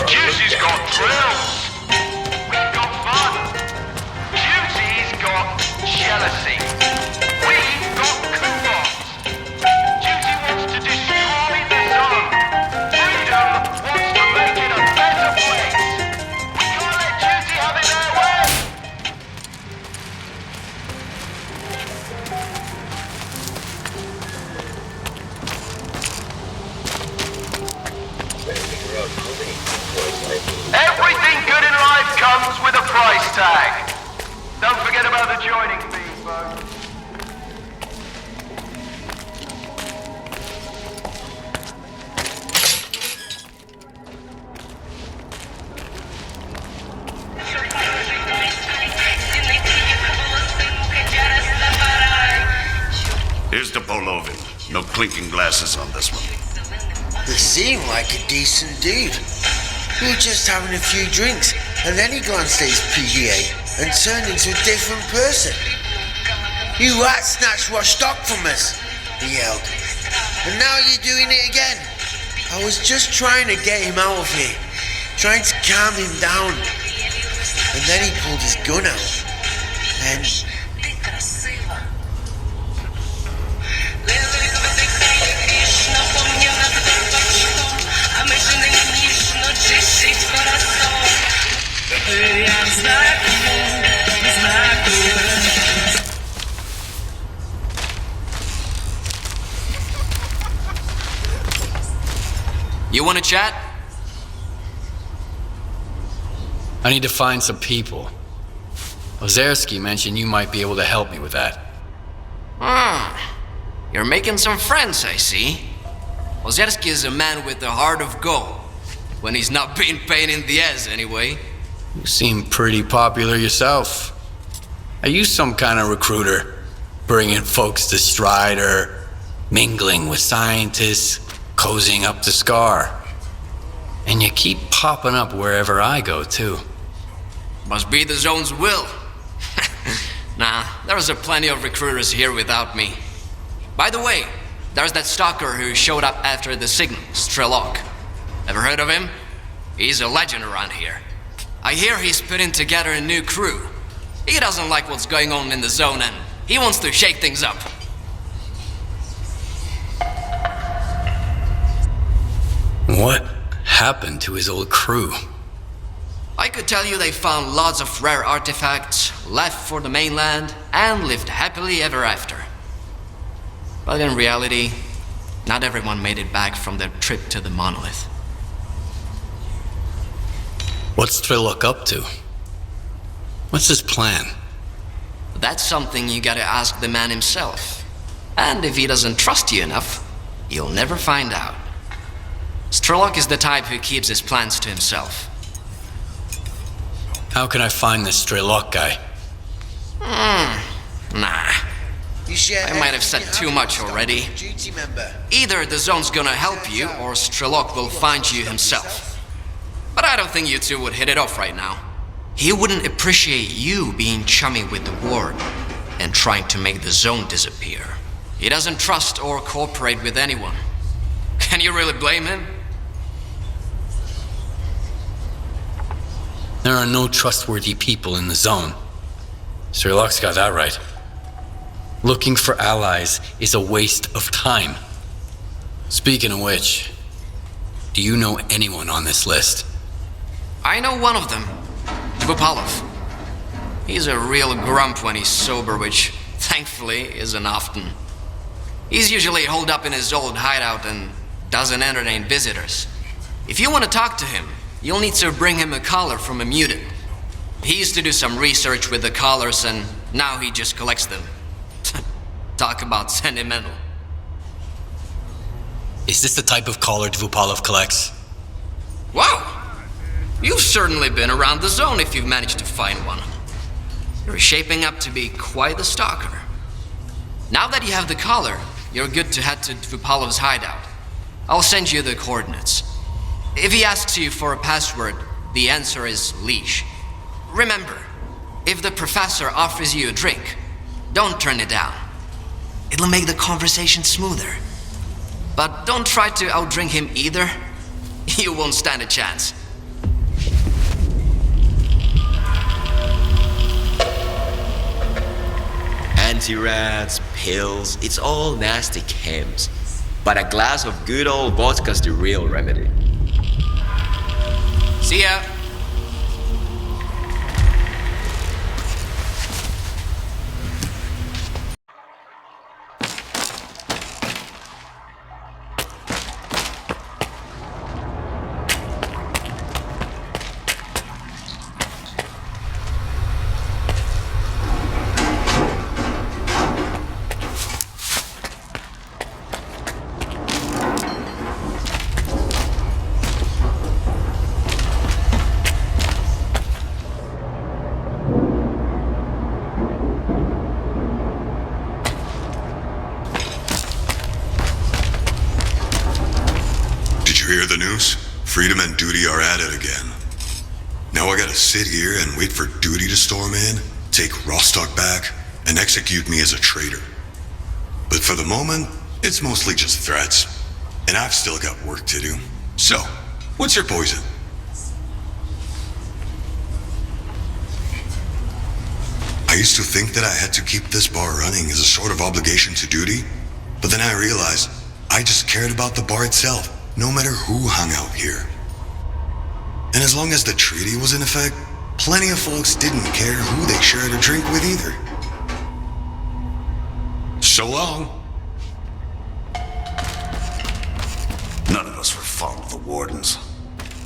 Juicy's got thrills. We've got fun. Juicy's got jealousy. We've got coupons. Juicy wants to destroy the zone. Freedom wants to make it a better place. We can't let Juicy have it their way. Everything good in life comes with a price tag. Don't forget about the joining fee, folks. Here's the Polovin. No clinking glasses on this one. He seemed like a decent dude. We were just having a few drinks, and then he glanced at his PDA and turned into a different person. "You rat snatched Rostock from us," he yelled. "And now you're doing it again." I was just trying to get him out of here, trying to calm him down. And then he pulled his gun out. And... You want to chat? I need to find some people. Ozerski mentioned you might be able to help me with that. You're making some friends, I see. Ozerski is a man with a heart of gold. When he's not being pain in the ass, anyway. You seem pretty popular yourself. Are you some kind of recruiter? Bringing folks to Strider, mingling with scientists, cozying up to Scar. And you keep popping up wherever I go, too. Must be the Zone's will. Nah, there's a plenty of recruiters here without me. By the way, there's that stalker who showed up after the signal, Strelok. Ever heard of him? He's a legend around here. I hear he's putting together a new crew. He doesn't like what's going on in the Zone and he wants to shake things up. What happened to his old crew? I could tell you they found lots of rare artifacts, left for the mainland, and lived happily ever after. But in reality, not everyone made it back from their trip to the monolith. What's Strelok up to? What's his plan? That's something you gotta ask the man himself. And if he doesn't trust you enough, you'll never find out. Strelok is the type who keeps his plans to himself. How can I find this Strelok guy? Nah. I might have said too much already. Either the Zone's gonna help you, or Strelok will find you himself. But I don't think you two would hit it off right now. He wouldn't appreciate you being chummy with the Ward and trying to make the Zone disappear. He doesn't trust or cooperate with anyone. Can you really blame him? There are no trustworthy people in the Zone. Strelok's got that right. Looking for allies is a waste of time. Speaking of which, do you know anyone on this list? I know one of them, Vupalov. He's a real grump when he's sober, which thankfully isn't often. He's usually holed up in his old hideout and doesn't entertain visitors. If you want to talk to him, you'll need to bring him a collar from a mutant. He used to do some research with the collars and now he just collects them. Talk about sentimental. Is this the type of collar Vupalov collects? Wow! You've certainly been around the Zone if you've managed to find one. You're shaping up to be quite the stalker. Now that you have the collar, you're good to head to Vupalov's hideout. I'll send you the coordinates. If he asks you for a password, the answer is leash. Remember, if the professor offers you a drink, don't turn it down. It'll make the conversation smoother. But don't try to outdrink him either. You won't stand a chance. Anti-rats, pills, it's all nasty chems. But a glass of good old vodka's the real remedy. See ya. Hear the news? Freedom and Duty are at it again. Now I gotta sit here and wait for Duty to storm in, take Rostock back, and execute me as a traitor. But for the moment, it's mostly just threats. And I've still got work to do. So, what's your poison? I used to think that I had to keep this bar running as a sort of obligation to Duty, but then I realized I just cared about the bar itself, no matter who hung out here. And as long as the treaty was in effect, plenty of folks didn't care who they shared a drink with either. So long. None of us were fond of the Wardens,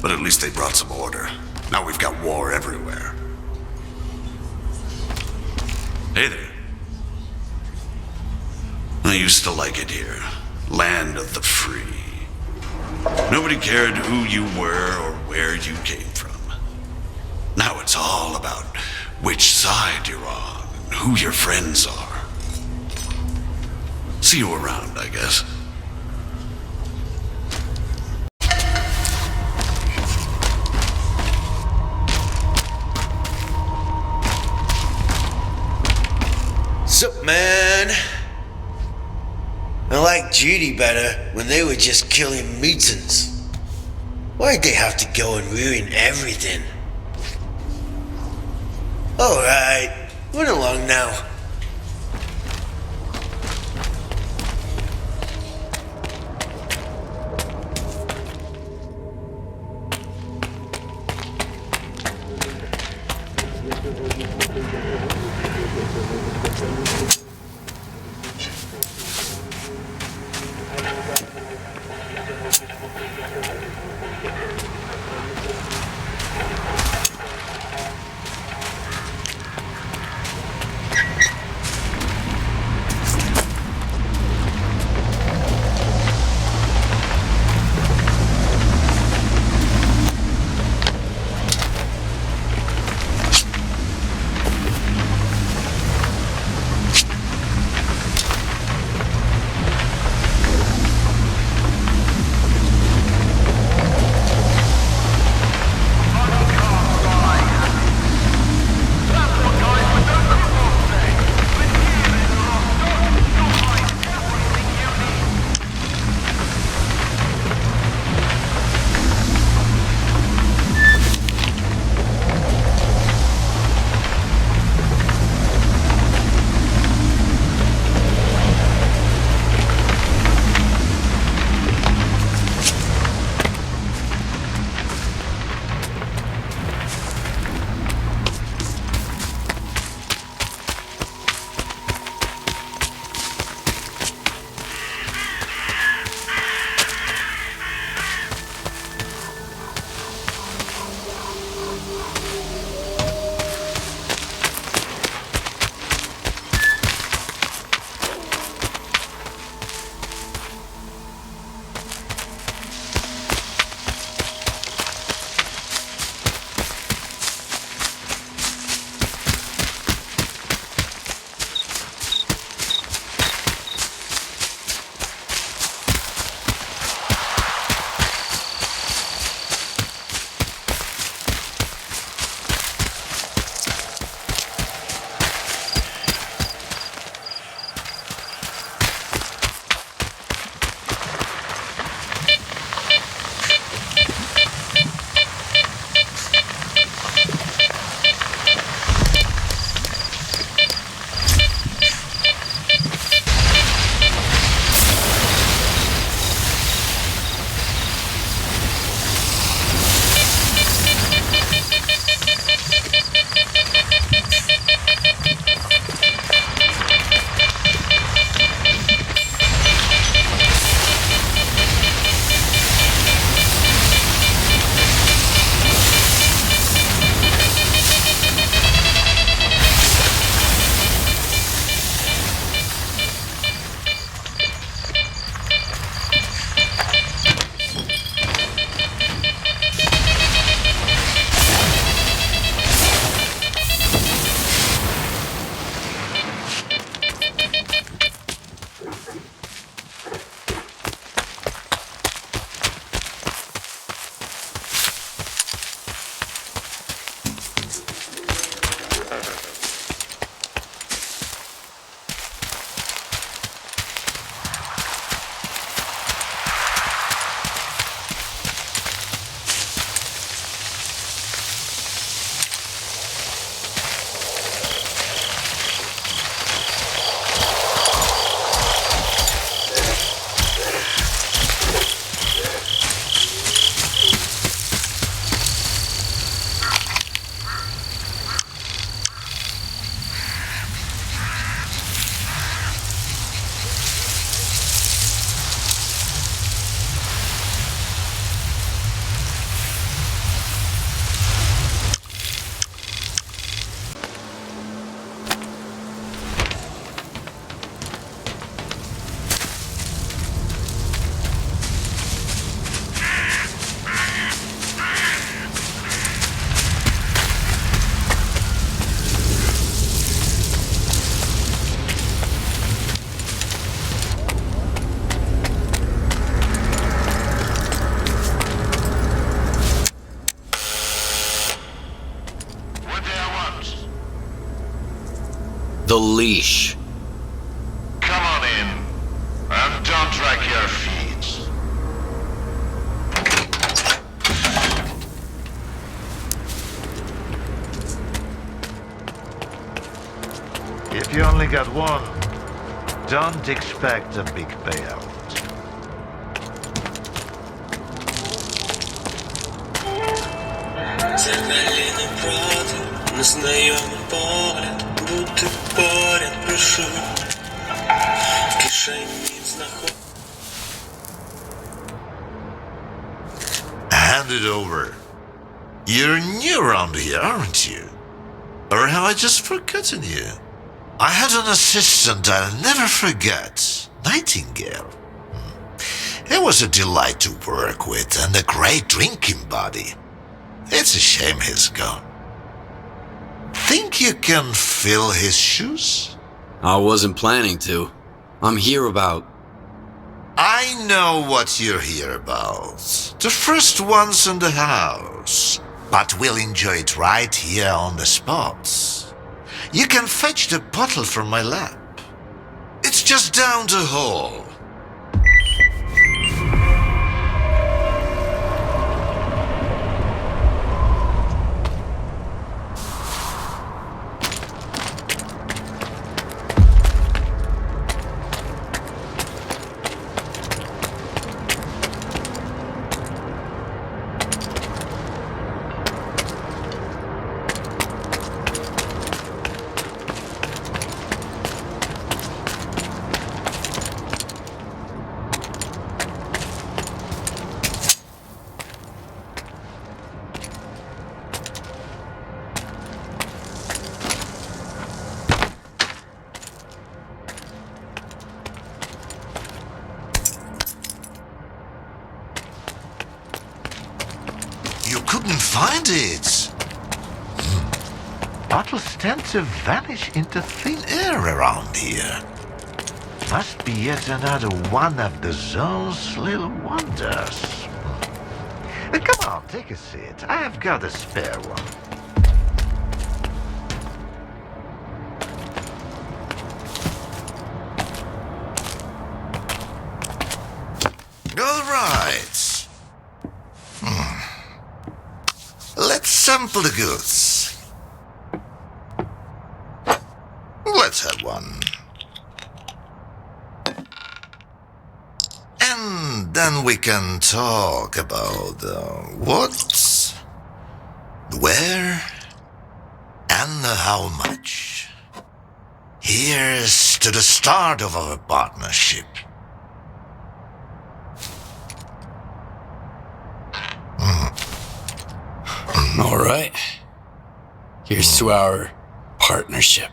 but at least they brought some order. Now we've got war everywhere. Hey there. I used to like it here. Land of the free. Nobody cared who you were or where you came from. Now it's all about which side you're on and who your friends are. See you around, I guess. Sup, man? I liked Judy better when they were just killing mutants. Why'd they have to go and ruin everything? Alright, run along now. The leash. Come on in, and don't drag your feet. If you only got one, don't expect a big payout. Hand it over. You're new around here, aren't you? Or have I just forgotten you? I had an assistant I'll never forget, Nightingale. He was a delight to work with and a great drinking buddy. It's a shame he's gone. Think you can fill his shoes? I wasn't planning to. I'm here about... I know what you're here about. The first ones in the house. But we'll enjoy it right here on the spot. You can fetch the bottle from my lab. It's just down the hall. Find it. Bottles tend to vanish into thin air around here. Must be yet another one of the zone's little wonders. Come on, take a seat. I have got a spare one. All right. Let's sample the goods. Let's have one. And then we can talk about what, where, and how much. Here's to the start of our partnership. All right. Here's to our partnership.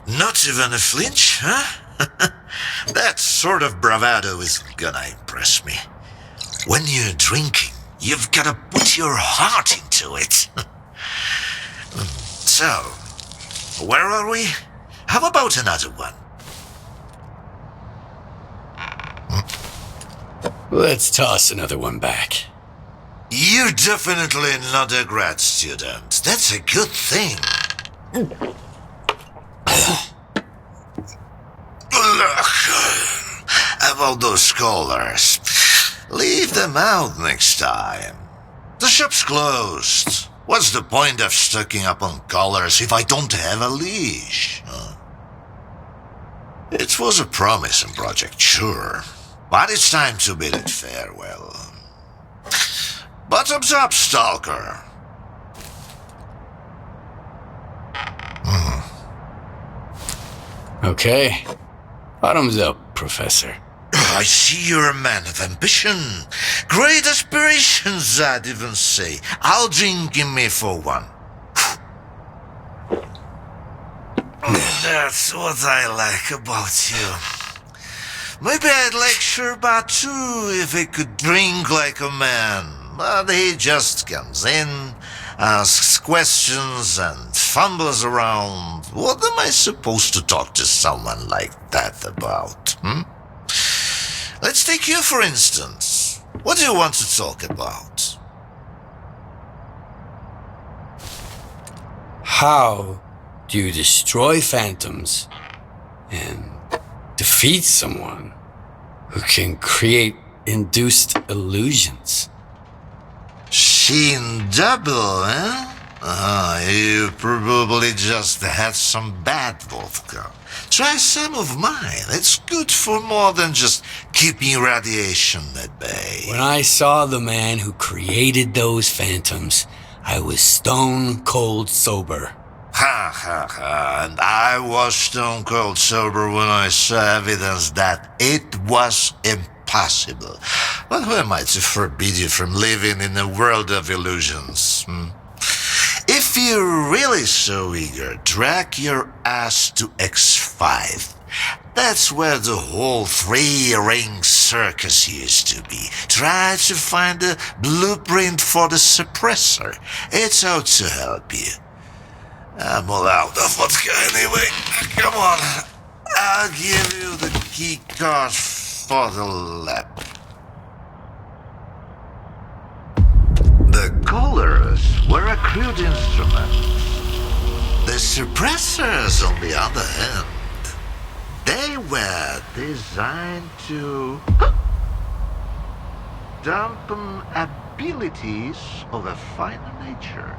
Not even a flinch, huh? That sort of bravado is gonna impress me. When you're drinking, you've gotta put your heart into it. So, where are we? How about another one? Let's toss another one back. You're definitely not a grad student. That's a good thing. About those scholars. Leave them out next time. The shop's closed. What's the point of stocking up on collars if I don't have a leash? It was a promising project, sure. But it's time to bid it farewell. Bottoms up, Stalker. Okay. Bottoms up, Professor. I see you're a man of ambition. Great aspirations, I'd even say. I'll drink in me for one. That's what I like about you. Maybe I'd like Sherbat too if he could drink like a man. But he just comes in, asks questions, and fumbles around. What am I supposed to talk to someone like that about, Let's take you, for instance. What do you want to talk about? How do you destroy phantoms and defeat someone who can create induced illusions? Sheen double, eh? You probably just had some bad vodka. Try some of mine. It's good for more than just keeping radiation at bay. When I saw the man who created those phantoms, I was stone cold sober. Ha ha ha, and I was stone cold sober when I saw evidence that it was impossible. But who am I to forbid you from living in a world of illusions? If you're really so eager, drag your ass to X5. That's where the whole three-ring circus used to be. Try to find a blueprint for the suppressor. It's out to help you. I'm all out of vodka anyway. Come on. I'll give you the key card for the lab. The colors were a crude instrument. The suppressors, on the other hand, they were designed to dampen abilities of a finer nature.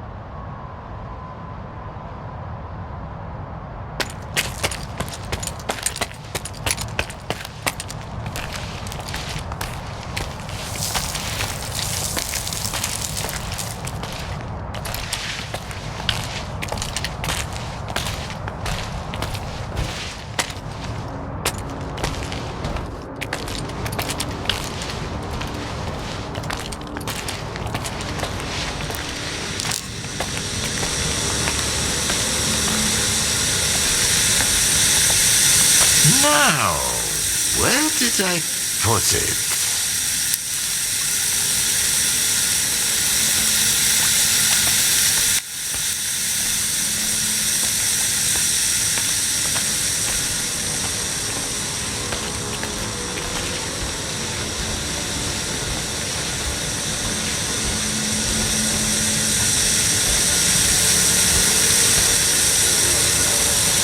Now, where did I put it?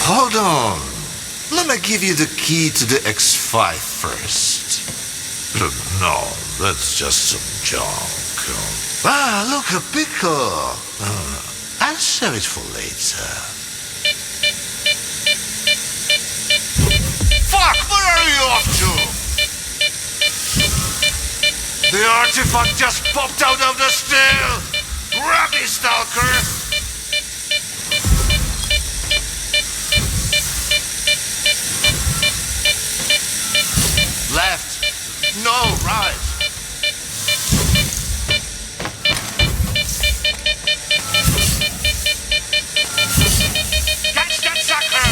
Hold on. Let me give you the key to the X5 first. No, that's just some junk. Look, a pickle. I'll save it for later. Fuck, where are you off to? The artifact just popped out of the still. Grab me, Stalker. Left. No, right. Catch that sucker!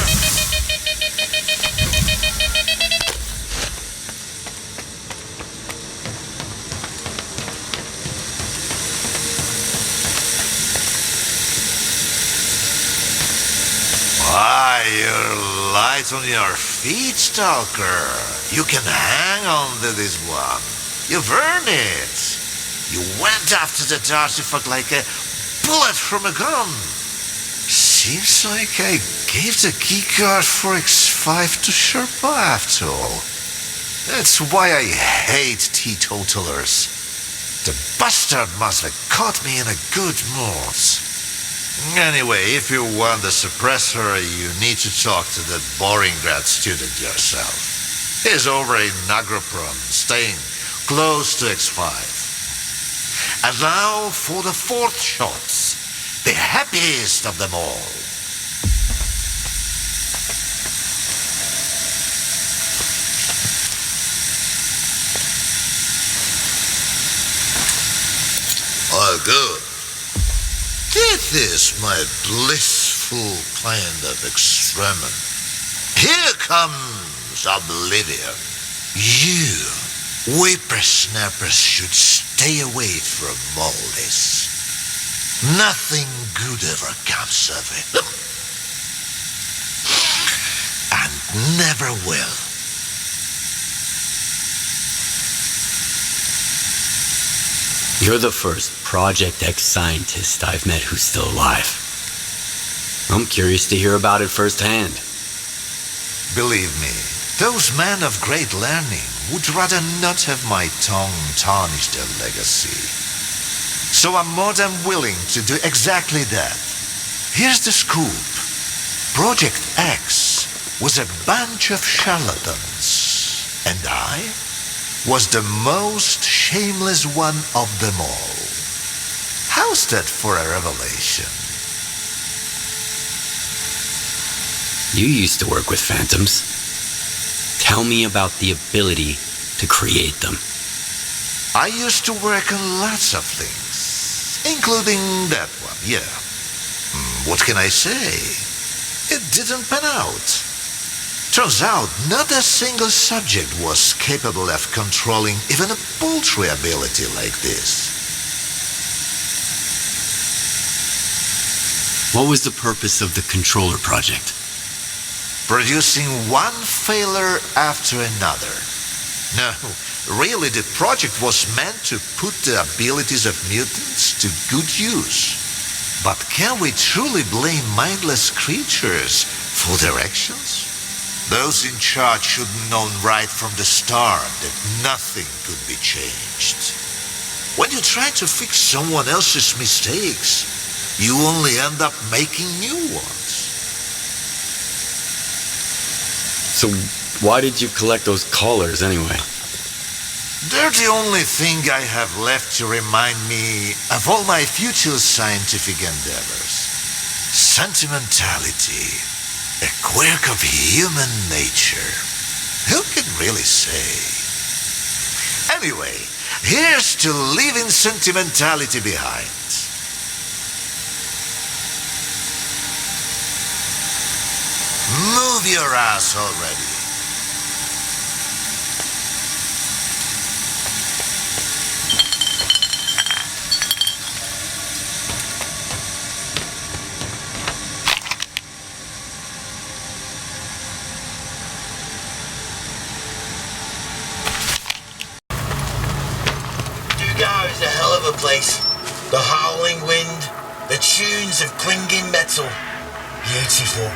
Why, you're light on your feet, Stalker. You can hang on to this one. You've earned it. You went after the artifact like a bullet from a gun. Seems like I gave the keycard for X5 to Sherpa after all. That's why I hate teetotalers. The bastard must have caught me in a good mood. Anyway, if you want the suppressor, you need to talk to that boring grad student yourself. He's over in Nagropron, staying close to X5. And now for the fourth shots, the happiest of them all. Oh, good. This is my blissful kind of experiment. Here comes oblivion. You whippersnappers should stay away from all this. Nothing good ever comes of it. And never will. You're the first Project X scientist I've met who's still alive. I'm curious to hear about it firsthand. Believe me, those men of great learning would rather not have my tongue tarnish their legacy. So I'm more than willing to do exactly that. Here's the scoop. Project X was a bunch of charlatans, and I was the most shameless one of them all. How's that for a revelation? You used to work with phantoms. Tell me about the ability to create them. I used to work on lots of things, including that one, yeah. What can I say? It didn't pan out. Turns out, not a single subject was capable of controlling even a paltry ability like this. What was the purpose of the controller project? Producing one failure after another. No, really the project was meant to put the abilities of mutants to good use. But can we truly blame mindless creatures for their actions? Those in charge should have known right from the start that nothing could be changed. When you try to fix someone else's mistakes, you only end up making new ones. So why did you collect those collars anyway? They're the only thing I have left to remind me of all my future scientific endeavors. Sentimentality, a quirk of human nature. Who can really say? Anyway, here's to leaving sentimentality behind. Move your ass already. Is a hell of a place. The howling wind, the tunes of clinging metal. Beautiful.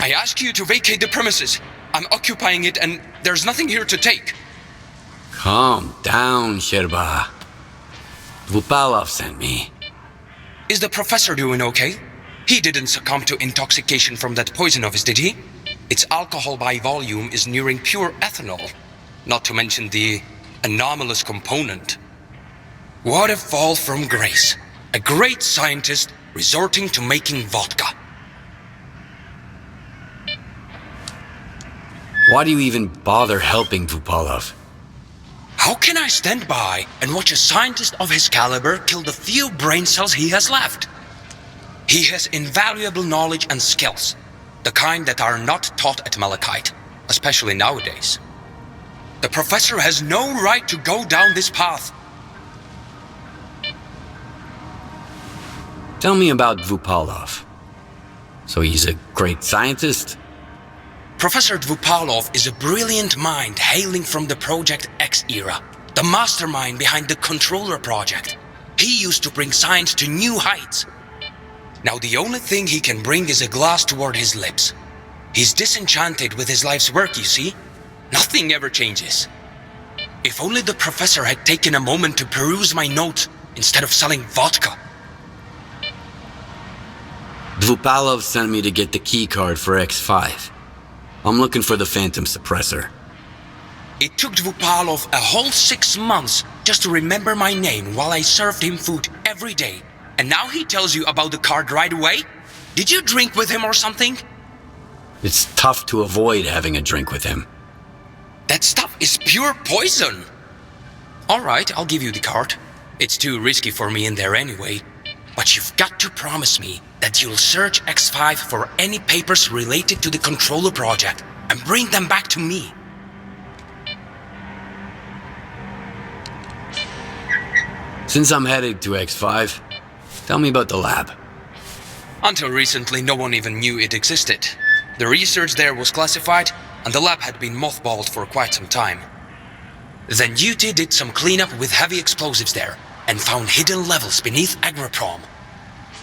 I asked you to vacate the premises. I'm occupying it and there's nothing here to take. Calm down, Sherba. Vupalov sent me. Is the professor doing okay? He didn't succumb to intoxication from that poison of his, did he? Its alcohol by volume is nearing pure ethanol. Not to mention the anomalous component. What a fall from grace. A great scientist resorting to making vodka. Why do you even bother helping Vupalov? How can I stand by and watch a scientist of his caliber kill the few brain cells he has left? He has invaluable knowledge and skills, the kind that are not taught at Malachite, especially nowadays. The professor has no right to go down this path. Tell me about Vupalov. So he's a great scientist? Professor Dvupalov is a brilliant mind hailing from the Project X era, the mastermind behind the Controller project. He used to bring science to new heights. Now the only thing he can bring is a glass toward his lips. He's disenchanted with his life's work, you see? Nothing ever changes. If only the professor had taken a moment to peruse my notes instead of selling vodka. Dvupalov sent me to get the key card for X5. I'm looking for the Phantom Suppressor. It took Dvupalov a whole 6 months just to remember my name while I served him food every day. And now he tells you about the card right away? Did you drink with him or something? It's tough to avoid having a drink with him. That stuff is pure poison. Alright, I'll give you the card. It's too risky for me in there anyway. But you've got to promise me that you'll search X5 for any papers related to the controller project and bring them back to me. Since I'm headed to X5, tell me about the lab. Until recently, no one even knew it existed. The research there was classified, and the lab had been mothballed for quite some time. Then UT did some cleanup with heavy explosives there, and found hidden levels beneath Agroprom.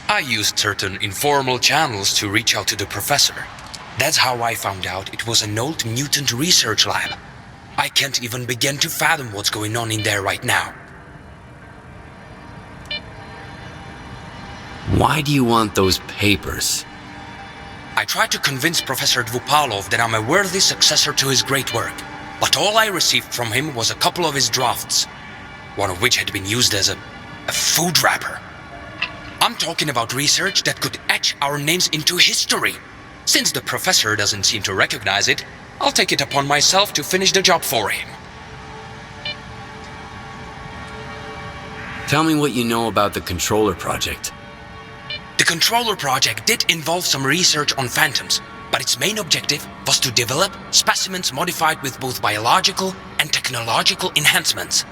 I used certain informal channels to reach out to the professor. That's how I found out it was an old mutant research lab. I can't even begin to fathom what's going on in there right now. Why do you want those papers? I tried to convince Professor Dvupalov that I'm a worthy successor to his great work, but all I received from him was a couple of his drafts, one of which had been used as a food wrapper. I'm talking about research that could etch our names into history. Since the professor doesn't seem to recognize it, I'll take it upon myself to finish the job for him. Tell me what you know about the controller project. The controller project did involve some research on phantoms, but its main objective was to develop specimens modified with both biological and technological enhancements.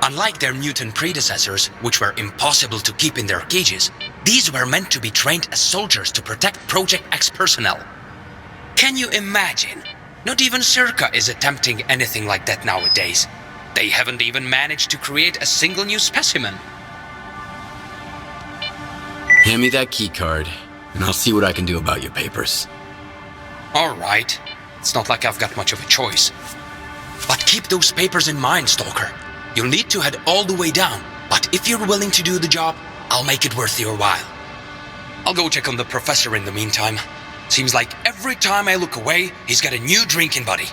Unlike their mutant predecessors, which were impossible to keep in their cages, these were meant to be trained as soldiers to protect Project X personnel. Can you imagine? Not even Circa is attempting anything like that nowadays. They haven't even managed to create a single new specimen. Hand me that key card, and I'll see what I can do about your papers. Alright. It's not like I've got much of a choice. But keep those papers in mind, Stalker. You'll need to head all the way down, but if you're willing to do the job, I'll make it worth your while. I'll go check on the professor in the meantime. Seems like every time I look away, he's got a new drinking buddy.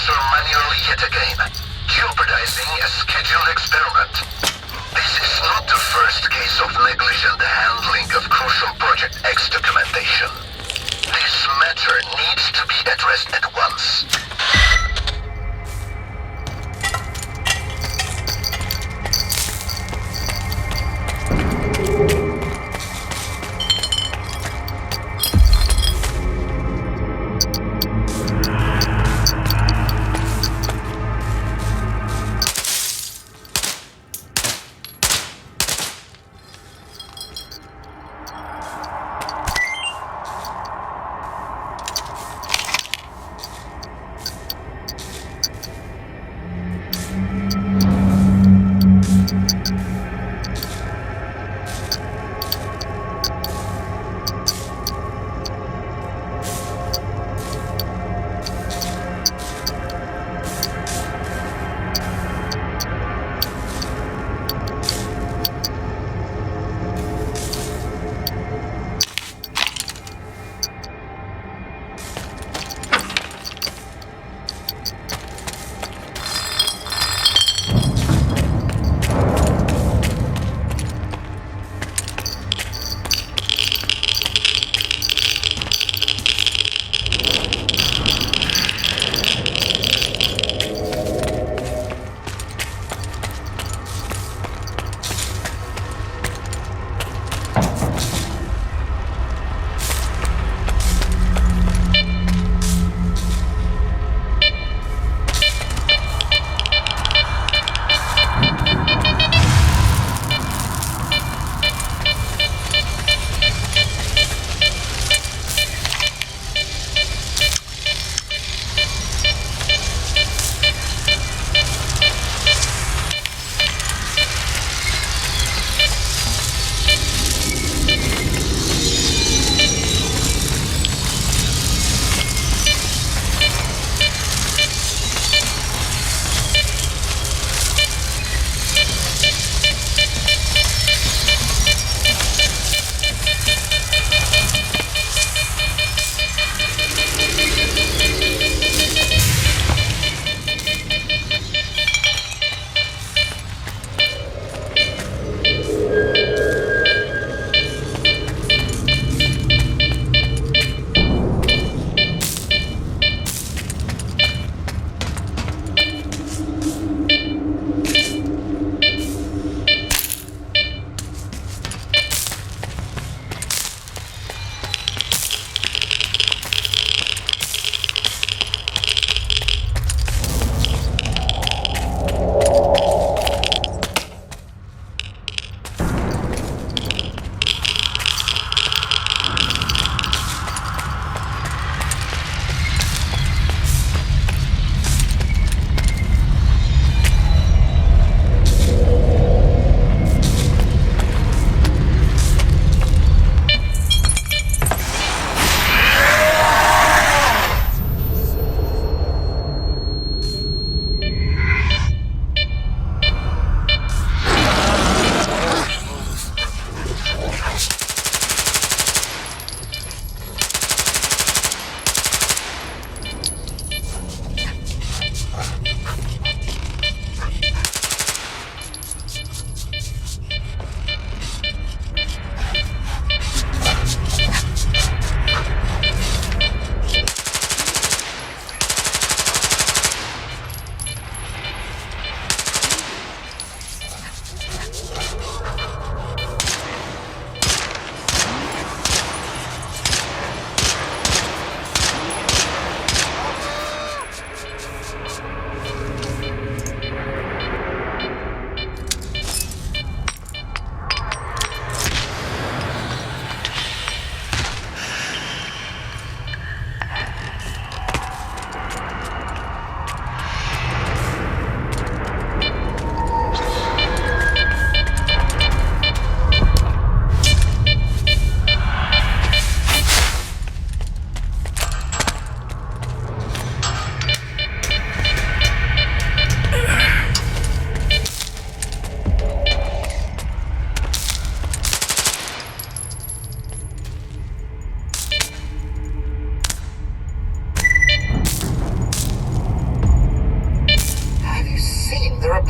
Professor manually yet again, jeopardizing a scheduled experiment. This is not the first case of negligent handling of crucial Project X documentation. This matter needs to be addressed at once.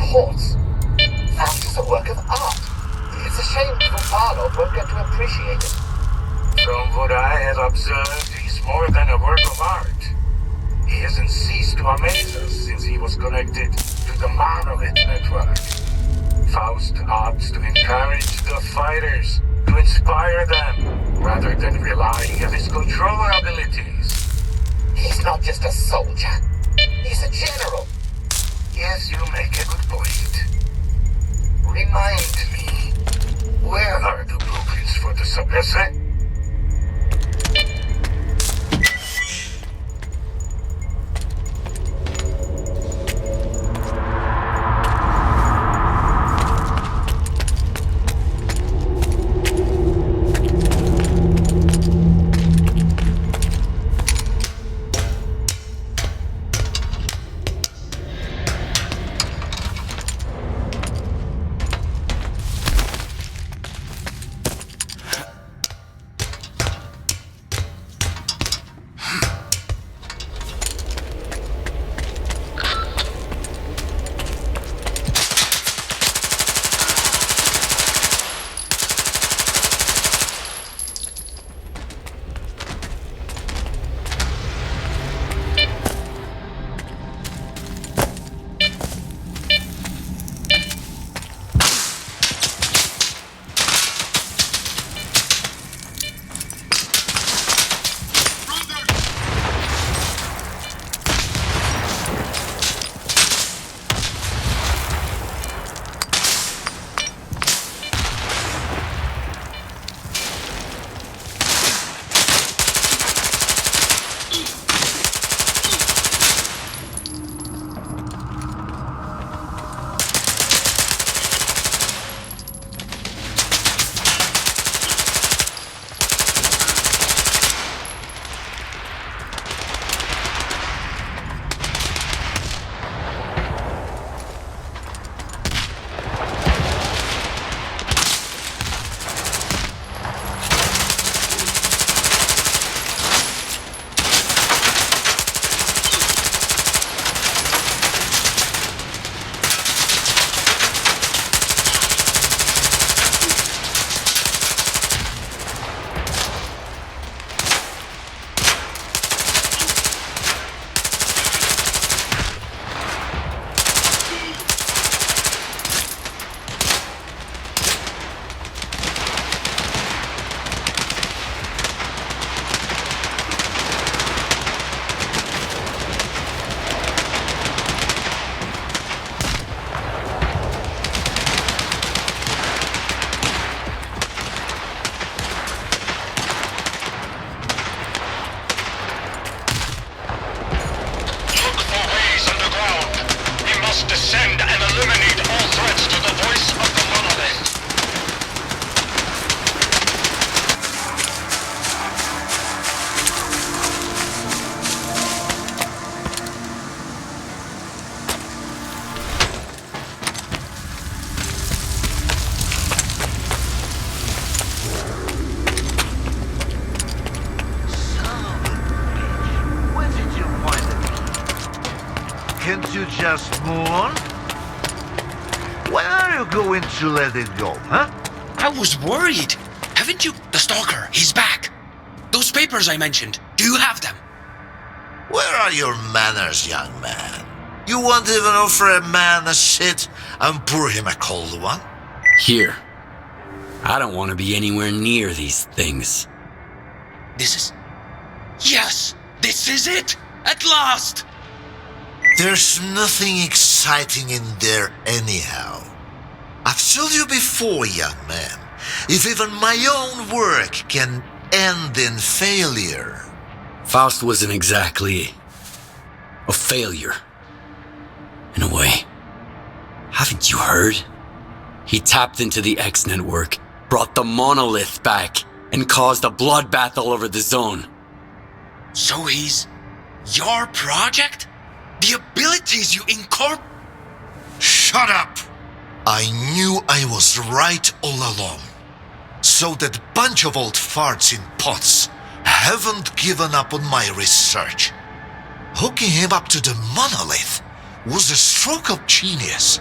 reports. Faust is a work of art. It's a shame even Barlow won't get to appreciate it. From what I have observed, he's more than a work of art. He hasn't ceased to amaze us since he was connected to the Monolith Network. Faust opts to encourage the fighters, to inspire them, rather than relying on his control abilities. He's not just a soldier. He's a general. Yes, you make a good point. Remind me, where are the blueprints for the suppressor? Can't you just move on? When are you going to let it go, huh? I was worried. Haven't you? The Stalker, he's back. Those papers I mentioned, do you have them? Where are your manners, young man? You won't even offer a man a shit and pour him a cold one? Here. I don't want to be anywhere near these things. This is... Yes! This is it! At last! There's nothing exciting in there anyhow. I've told you before, young man, if even my own work can end in failure. Faust wasn't exactly a failure. In a way. Haven't you heard? He tapped into the X network, brought the monolith back, and caused a bloodbath all over the zone. So he's your project? The abilities you incorporate? Shut up! I knew I was right all along. So that bunch of old farts in pots haven't given up on my research. Hooking him up to the monolith was a stroke of genius.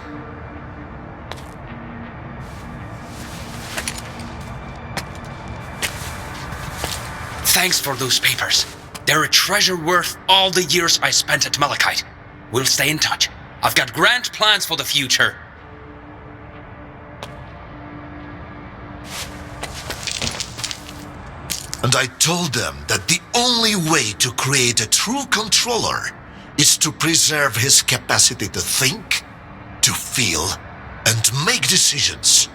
Thanks for those papers. They're a treasure worth all the years I spent at Malachite. We'll stay in touch. I've got grand plans for the future. And I told them that the only way to create a true controller is to preserve his capacity to think, to feel, and make decisions.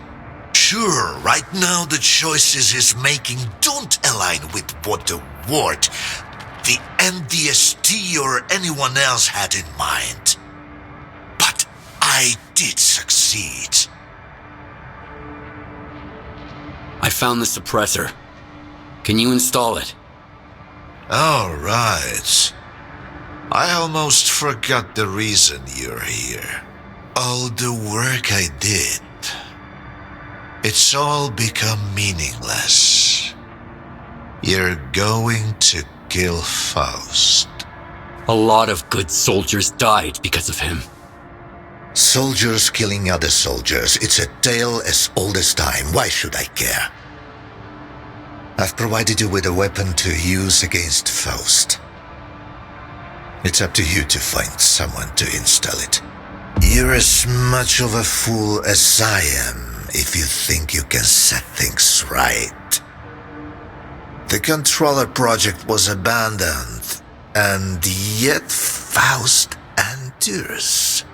Sure, right now the choices he's making don't align with what the Ward, the NDST, or anyone else had in mind. But I did succeed. I found the suppressor. Can you install it? All right. I almost forgot the reason you're here. All the work I did. It's all become meaningless. You're going to kill Faust. A lot of good soldiers died because of him. Soldiers killing other soldiers. It's a tale as old as time. Why should I care? I've provided you with a weapon to use against Faust. It's up to you to find someone to install it. You're as much of a fool as I am if you think you can set things right. The controller project was abandoned, and yet Faust endures.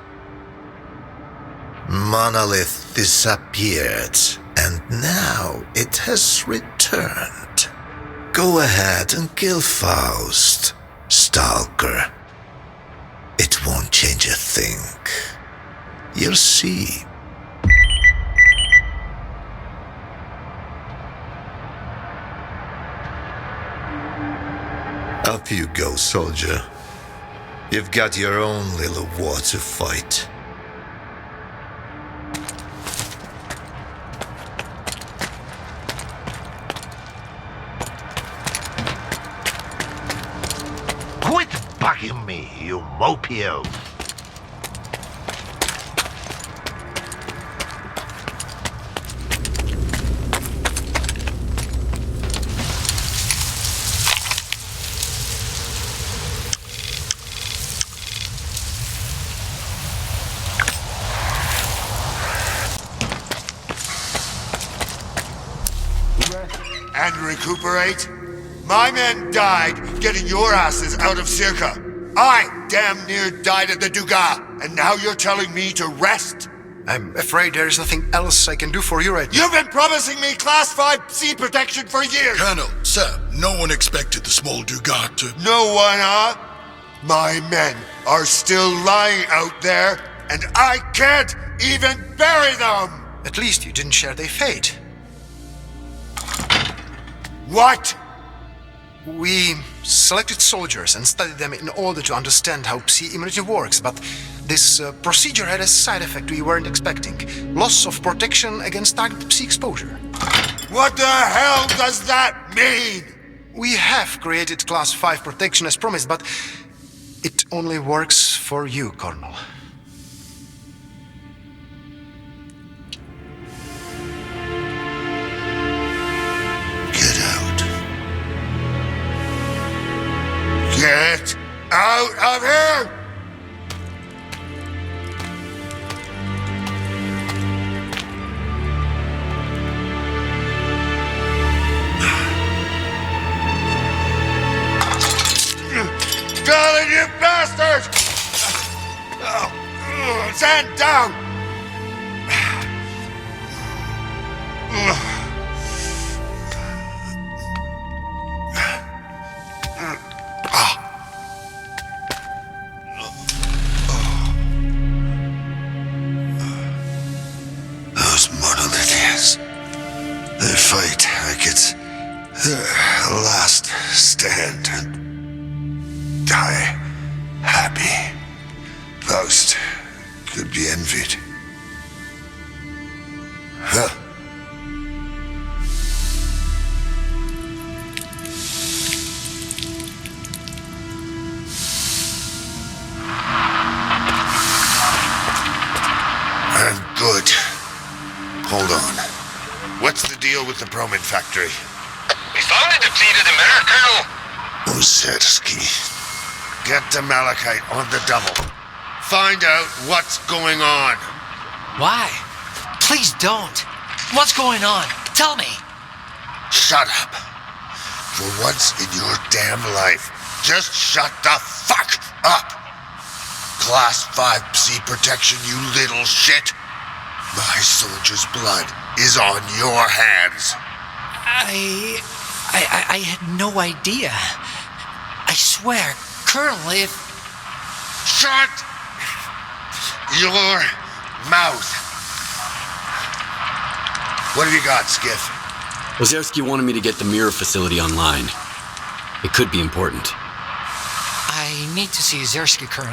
Monolith disappeared, and now it has returned. Go ahead and kill Faust, Stalker. It won't change a thing. You'll see. Up you go, soldier. You've got your own little war to fight. Quit bugging me, you mopio! And recuperate? My men died getting your asses out of Circa. I damn near died at the Dugas, and now you're telling me to rest? I'm afraid there is nothing else I can do for you right now. You've been promising me Class 5 sea protection for years! Colonel, sir, no one expected the small Dugas to... No one, huh? My men are still lying out there, and I can't even bury them! At least you didn't share their fate. What? We selected soldiers and studied them in order to understand how psi immunity works, but this procedure had a side effect we weren't expecting. Loss of protection against targeted psi exposure. What the hell does that mean? We have created Class 5 protection as promised, but it only works for you, Colonel. Get out of here! Colin, you bastards! Stand down! Those monolithians. They fight like it's their last stand and die happy. Faust could be envied. Huh? deal with the Bromin factory? We found a depleted America, Colonel. Ozersky. Get the Malachite on the double. Find out what's going on. Why? Please don't. What's going on? Tell me. Shut up. For once in your damn life, just shut the fuck up. Class 5C protection, you little shit. My soldier's blood is on your hands. I had no idea. I swear, Colonel, if... Shut your mouth. What have you got, Skiff? Ozersky wanted me to get the mirror facility online. It could be important. I need to see Ozersky, Colonel.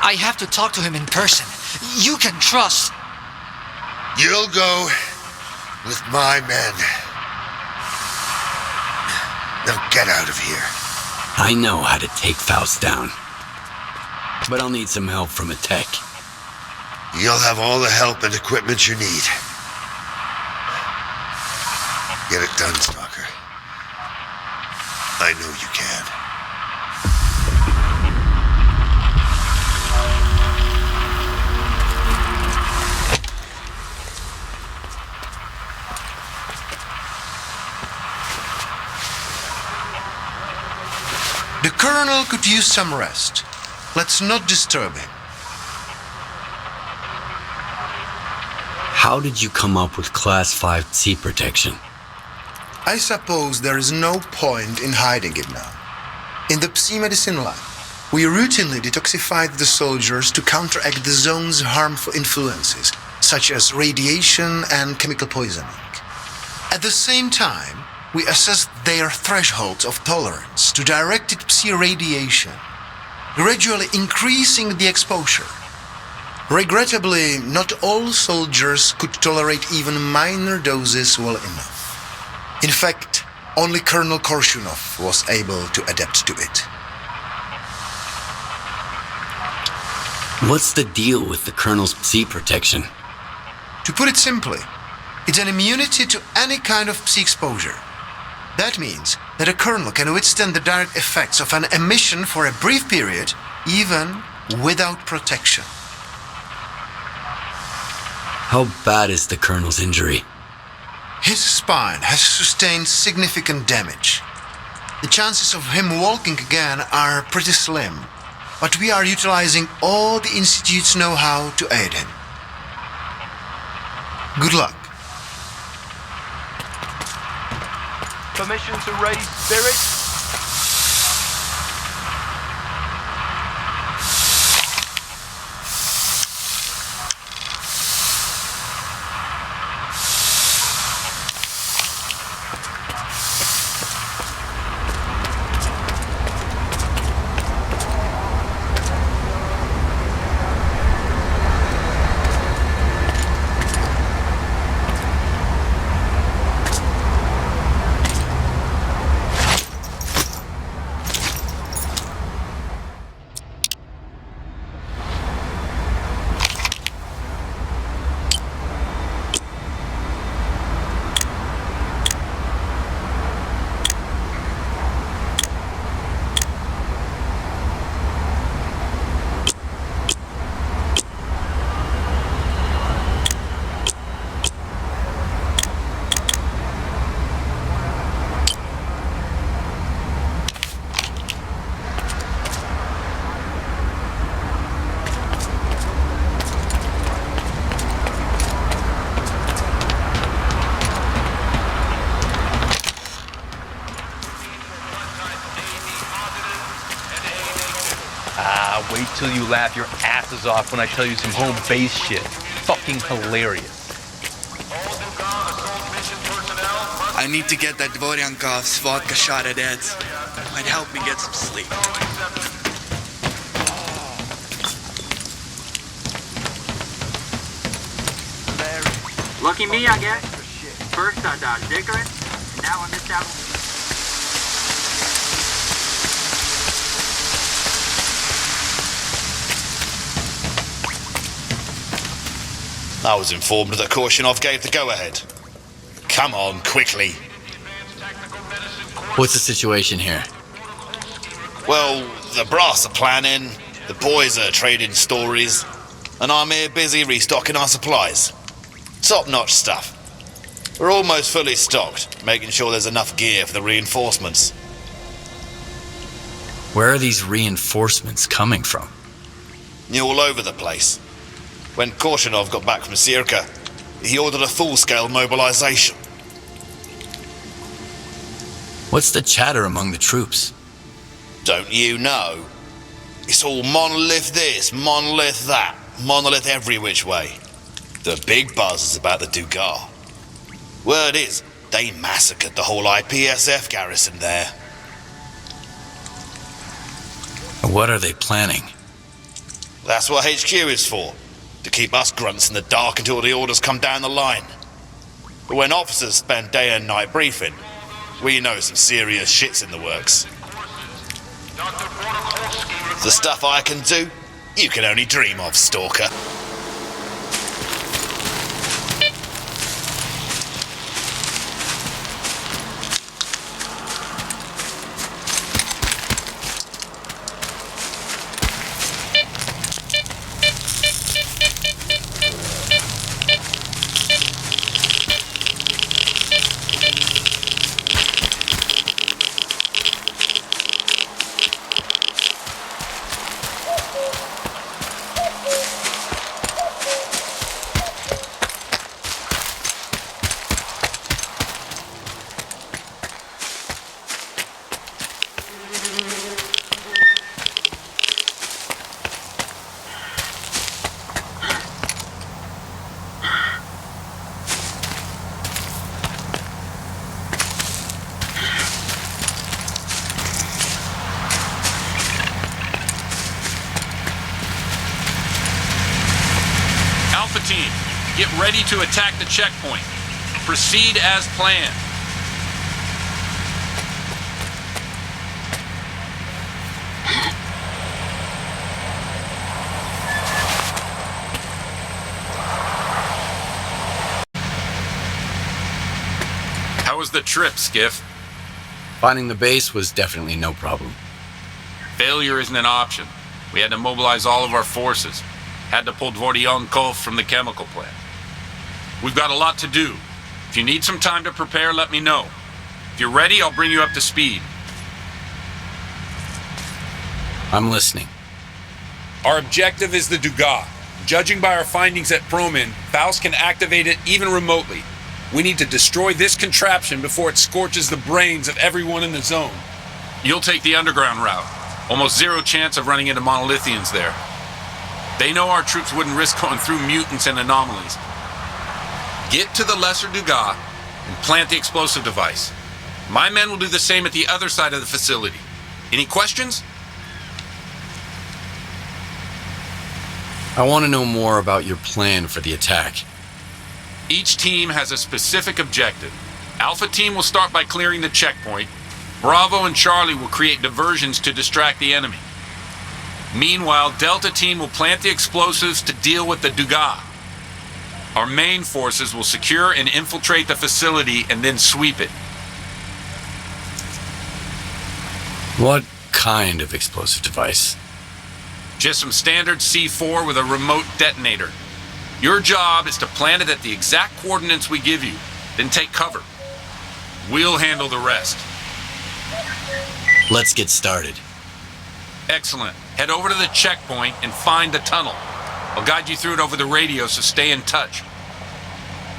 I have to talk to him in person. You can trust... You'll go with my men. Now get out of here. I know how to take Faust down. But I'll need some help from a tech. You'll have all the help and equipment you need. Get it done, Stalker. I know you can. The Colonel could use some rest. Let's not disturb him. How did you come up with Class 5C protection? I suppose there is no point in hiding it now. In the Psi Medicine lab, we routinely detoxified the soldiers to counteract the zone's harmful influences, such as radiation and chemical poisoning. At the same time, we assessed their thresholds of tolerance to directed Psi radiation, gradually increasing the exposure. Regrettably, not all soldiers could tolerate even minor doses well enough. In fact, only Colonel Korshunov was able to adapt to it. What's the deal with the Colonel's Psi protection? To put it simply, it's an immunity to any kind of Psi exposure. That means that a Colonel can withstand the direct effects of an emission for a brief period, even without protection. How bad is the Colonel's injury? His spine has sustained significant damage. The chances of him walking again are pretty slim, but we are utilizing all the Institute's know-how to aid him. Good luck. Permission to raise spirits? Wait till you laugh your asses off when I tell you some home base shit. Fucking hilarious. I need to get that Dvoryankov's vodka shot at Ed's. Might help me get some sleep. Lucky me, I guess. First I dodged Icarus, and now I missed out. I was informed that Korshunov gave the go-ahead. Come on, quickly. What's the situation here? Well, the brass are planning, the boys are trading stories, and I'm here busy restocking our supplies. Top-notch stuff. We're almost fully stocked, making sure there's enough gear for the reinforcements. Where are these reinforcements coming from? You're all over the place. When Korshunov got back from Sirka, he ordered a full-scale mobilization. What's the chatter among the troops? Don't you know? It's all monolith this, monolith that, monolith every which way. The big buzz is about the Dugar. Word is, they massacred the whole IPSF garrison there. What are they planning? That's what HQ is for. To keep us grunts in the dark until the orders come down the line. But when officers spend day and night briefing, we know some serious shit's in the works. The stuff I can do, you can only dream of, Stalker. Team, get ready to attack the checkpoint. Proceed as planned. How was the trip, Skiff? Finding the base was definitely no problem. Failure isn't an option. We had to mobilize all of our forces. Had to pull Dvoryankov from the chemical plant. We've got a lot to do. If you need some time to prepare, let me know. If you're ready, I'll bring you up to speed. I'm listening. Our objective is the Dugas. Judging by our findings at Promin, Faust can activate it even remotely. We need to destroy this contraption before it scorches the brains of everyone in the zone. You'll take the underground route. Almost zero chance of running into monolithians there. They know our troops wouldn't risk going through mutants and anomalies. Get to the lesser Dugas and plant the explosive device. My men will do the same at the other side of the facility. Any questions? I want to know more about your plan for the attack. Each team has a specific objective. Alpha Team will start by clearing the checkpoint. Bravo and Charlie will create diversions to distract the enemy. Meanwhile, Delta Team will plant the explosives to deal with the Dugas. Our main forces will secure and infiltrate the facility and then sweep it. What kind of explosive device? Just some standard C4 with a remote detonator. Your job is to plant it at the exact coordinates we give you, then take cover. We'll handle the rest. Let's get started. Excellent. Head over to the checkpoint and find the tunnel. I'll guide you through it over the radio, so stay in touch.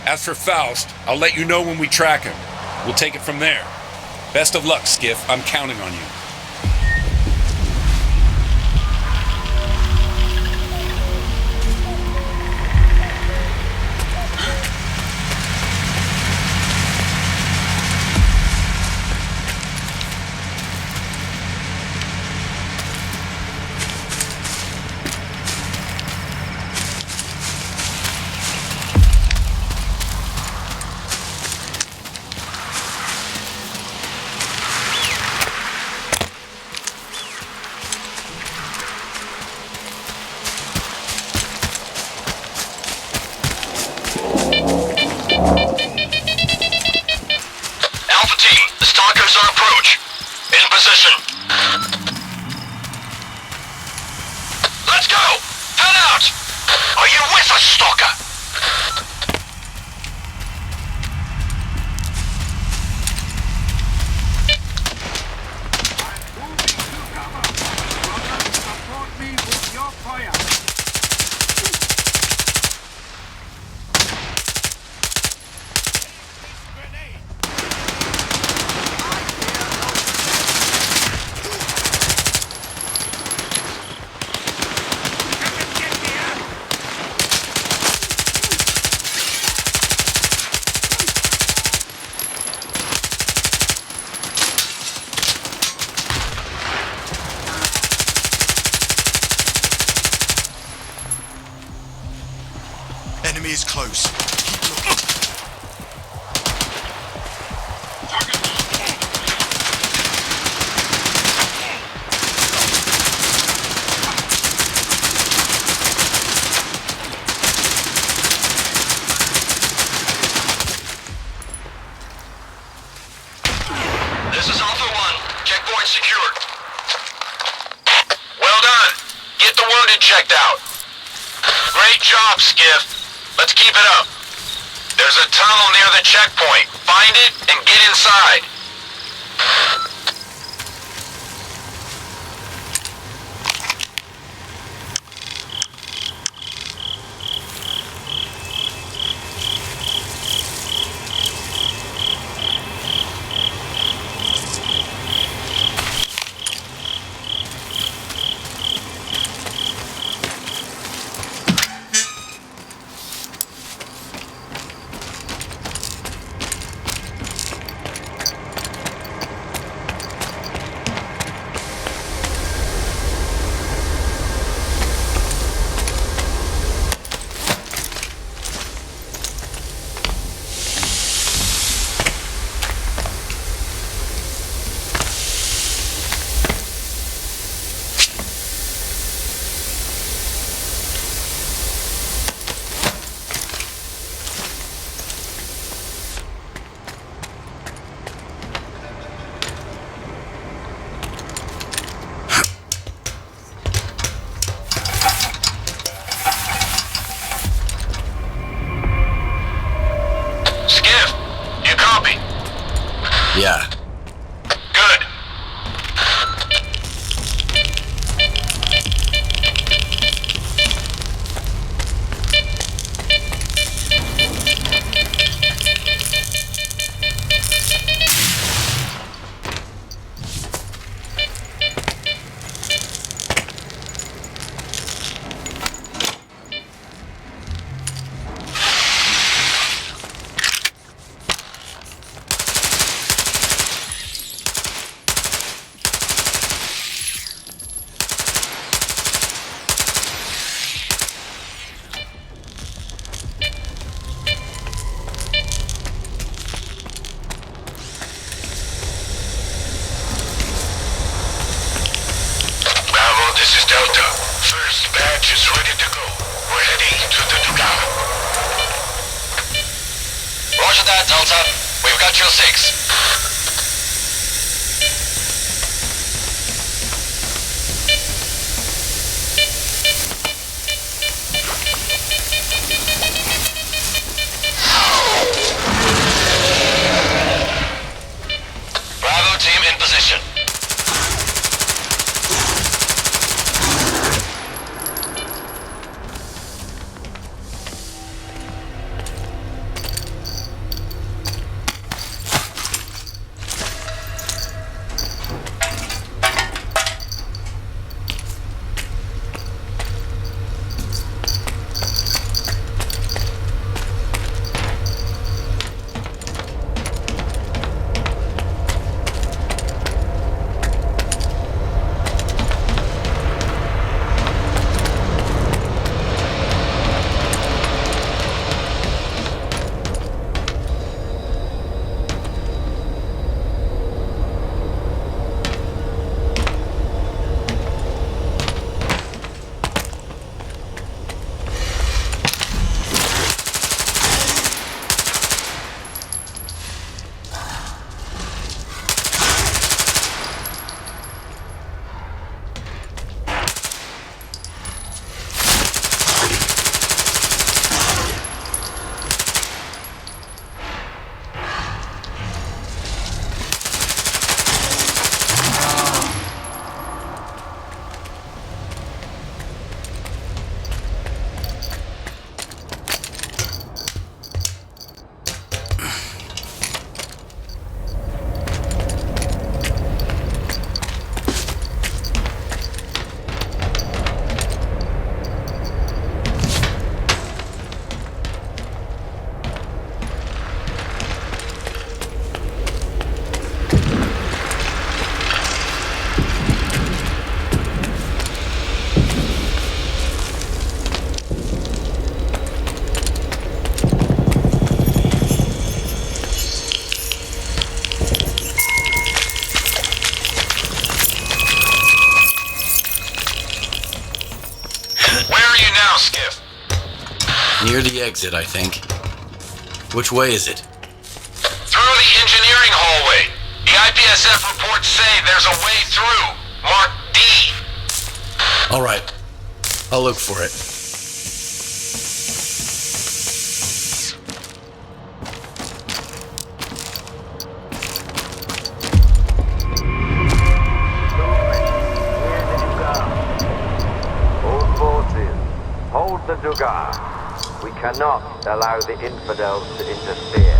As for Faust, I'll let you know when we track him. We'll take it from there. Best of luck, Skiff. I'm counting on you. Are you with us, Stalker? Support me with your fire. Enemy is close. Keep looking. This is Alpha 1. Checkpoint secured. Well done. Get the wounded checked out. Great job, Skiff. Let's keep it up. There's a tunnel near the checkpoint. Find it and get inside. Skiff, you copy? Yeah. Good. This is Delta. First batch is ready to go. We're heading to the Dugal. Roger that, Delta. We've got your 6. Bravo team in position. Near the exit, I think. Which way is it? Through the engineering hallway. The IPSF reports say there's a way through. Marked D. All right. I'll look for it. All forces, hold the Dugar. We cannot allow the infidels to interfere.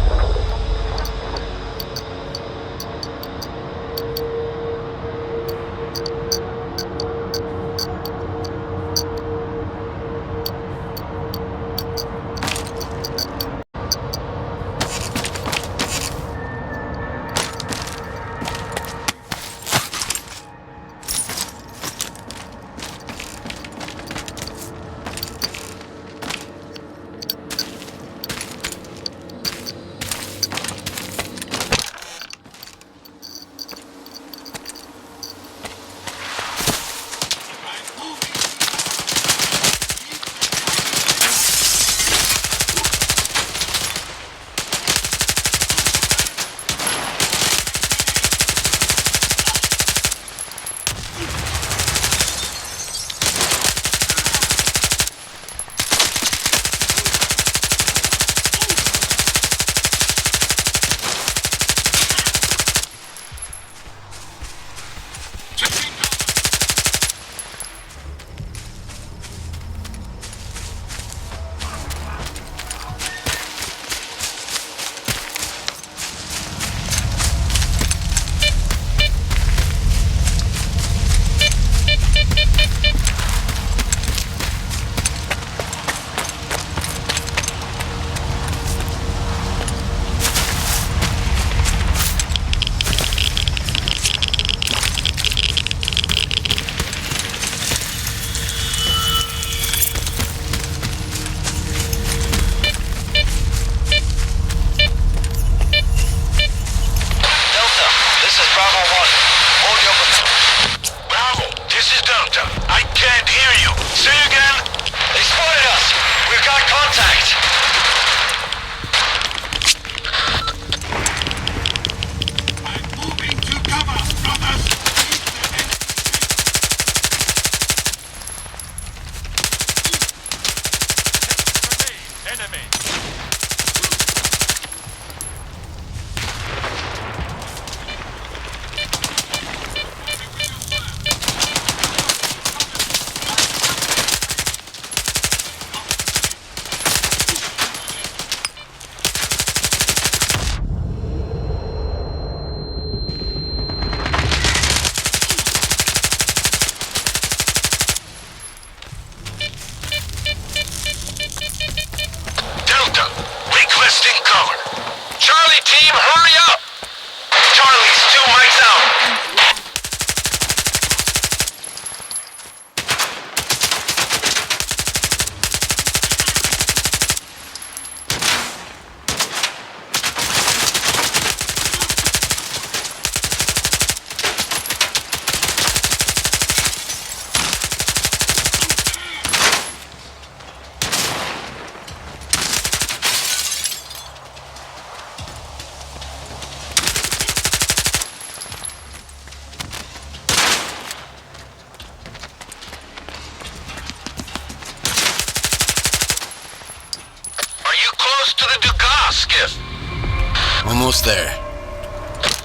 Almost there.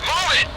Move it!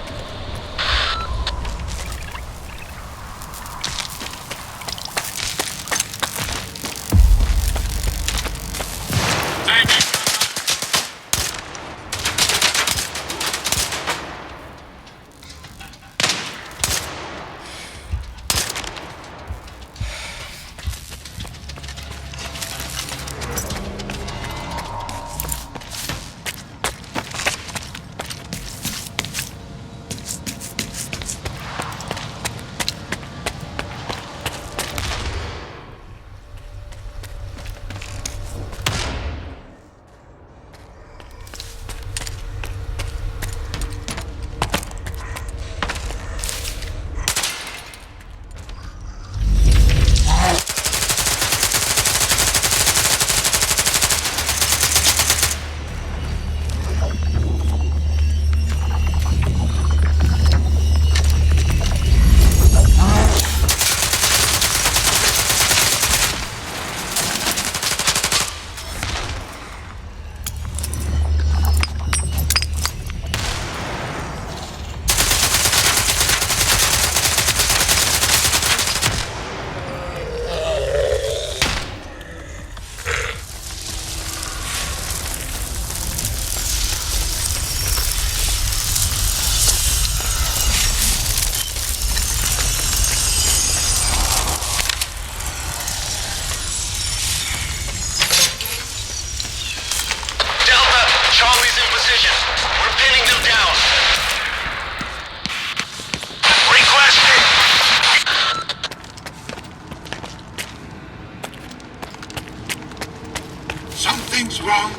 Something's wrong.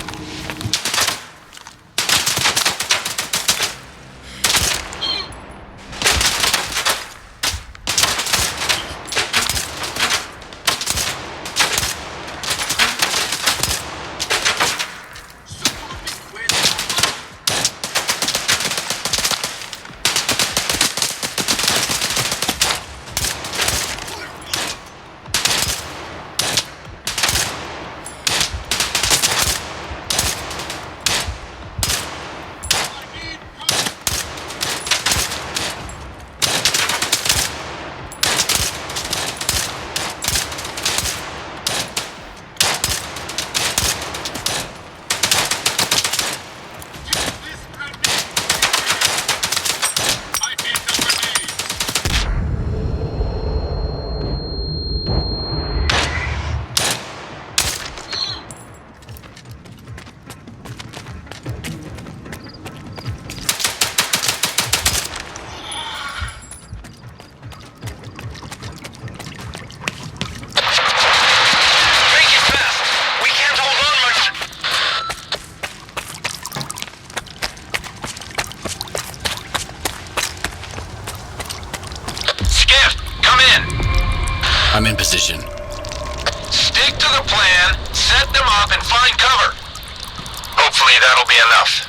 I'm in position. Stick to the plan, set them up, and find cover. Hopefully that'll be enough.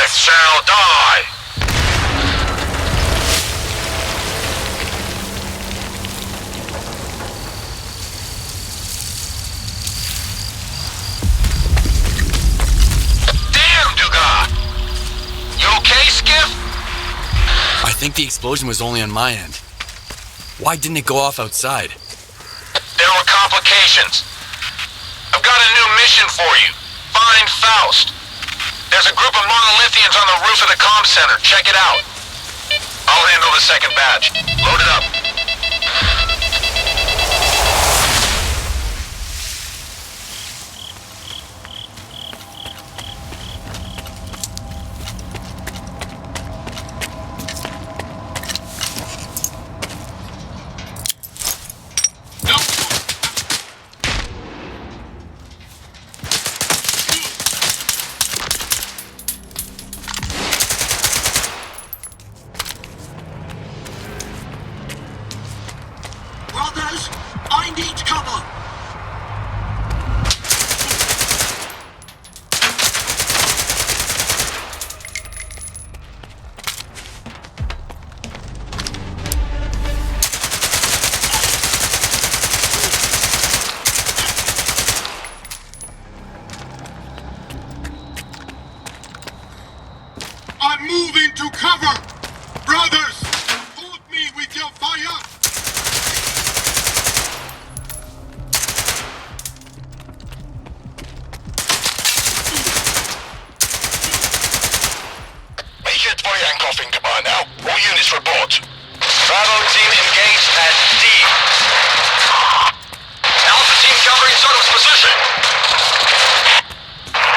Shall die. Damn, Dugas! You okay, Skiff? I think the explosion was only on my end. Why didn't it go off outside? There were complications. I've got a new mission for you. Find Faust. There's a group of monolithians on the roof of the comm center. Check it out. I'll handle the second batch. Load it up. I need cover! I'm moving to cover! Brothers! Support me with your fire! Coughing goodbye now. All units report. Bravo team engaged at D. Alpha team covering Sodom's position.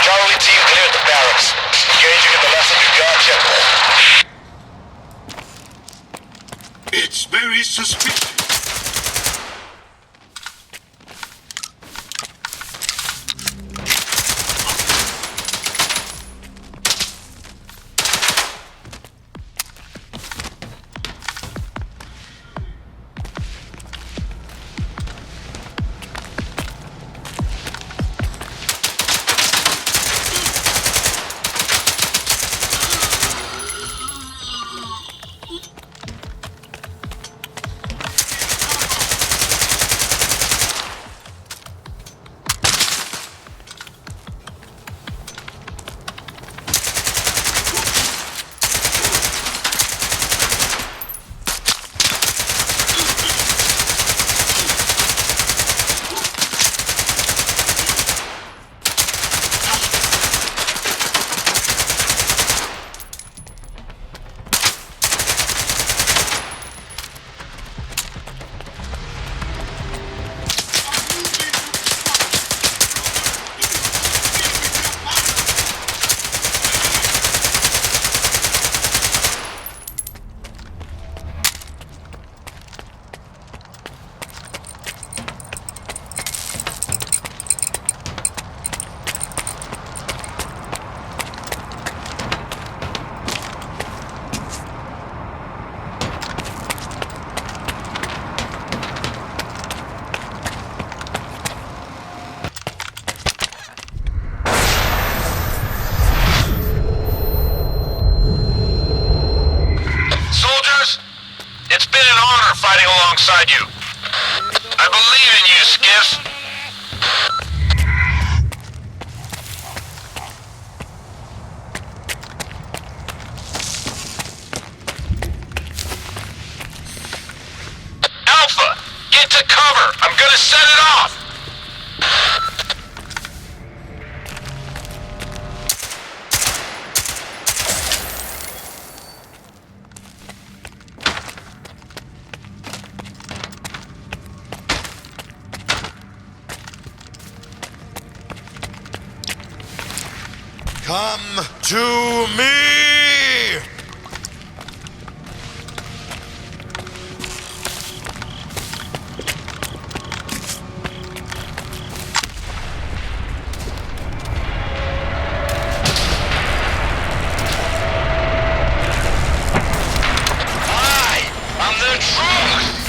Charlie team cleared the barracks. Engaging at the left of the guard checkpoint. suspicious. alongside you. I believe in you, Skiff. Alpha, get to cover. I'm gonna set it off. Come to me! I'm the truth!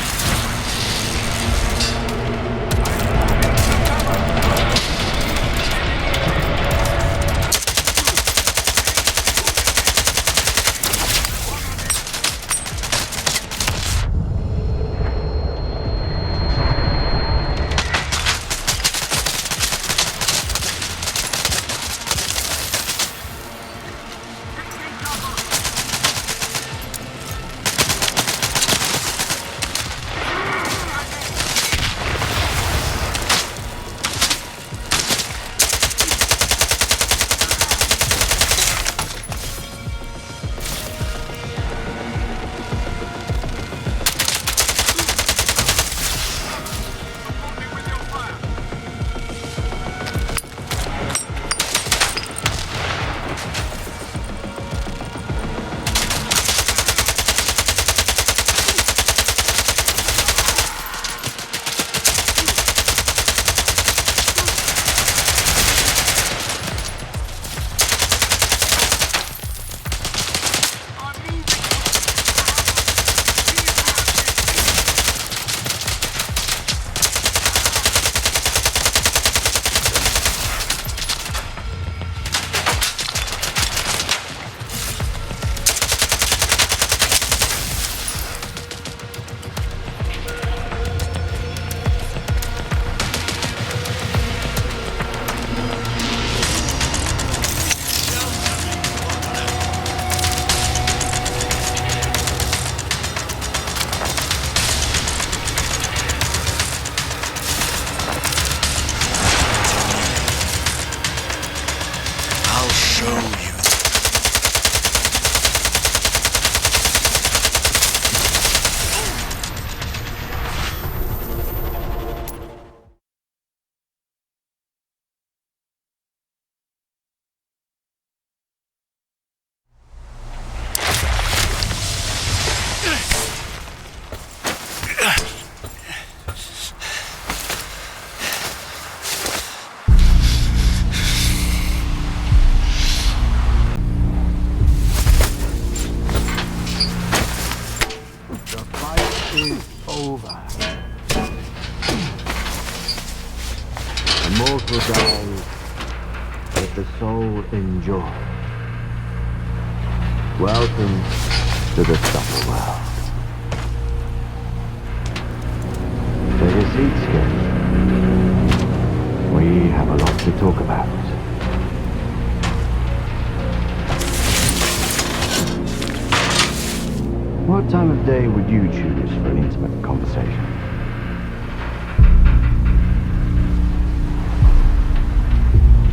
Welcome to the Stalker world. Take a seat, Skip. We have a lot to talk about. What time of day would you choose for an intimate conversation?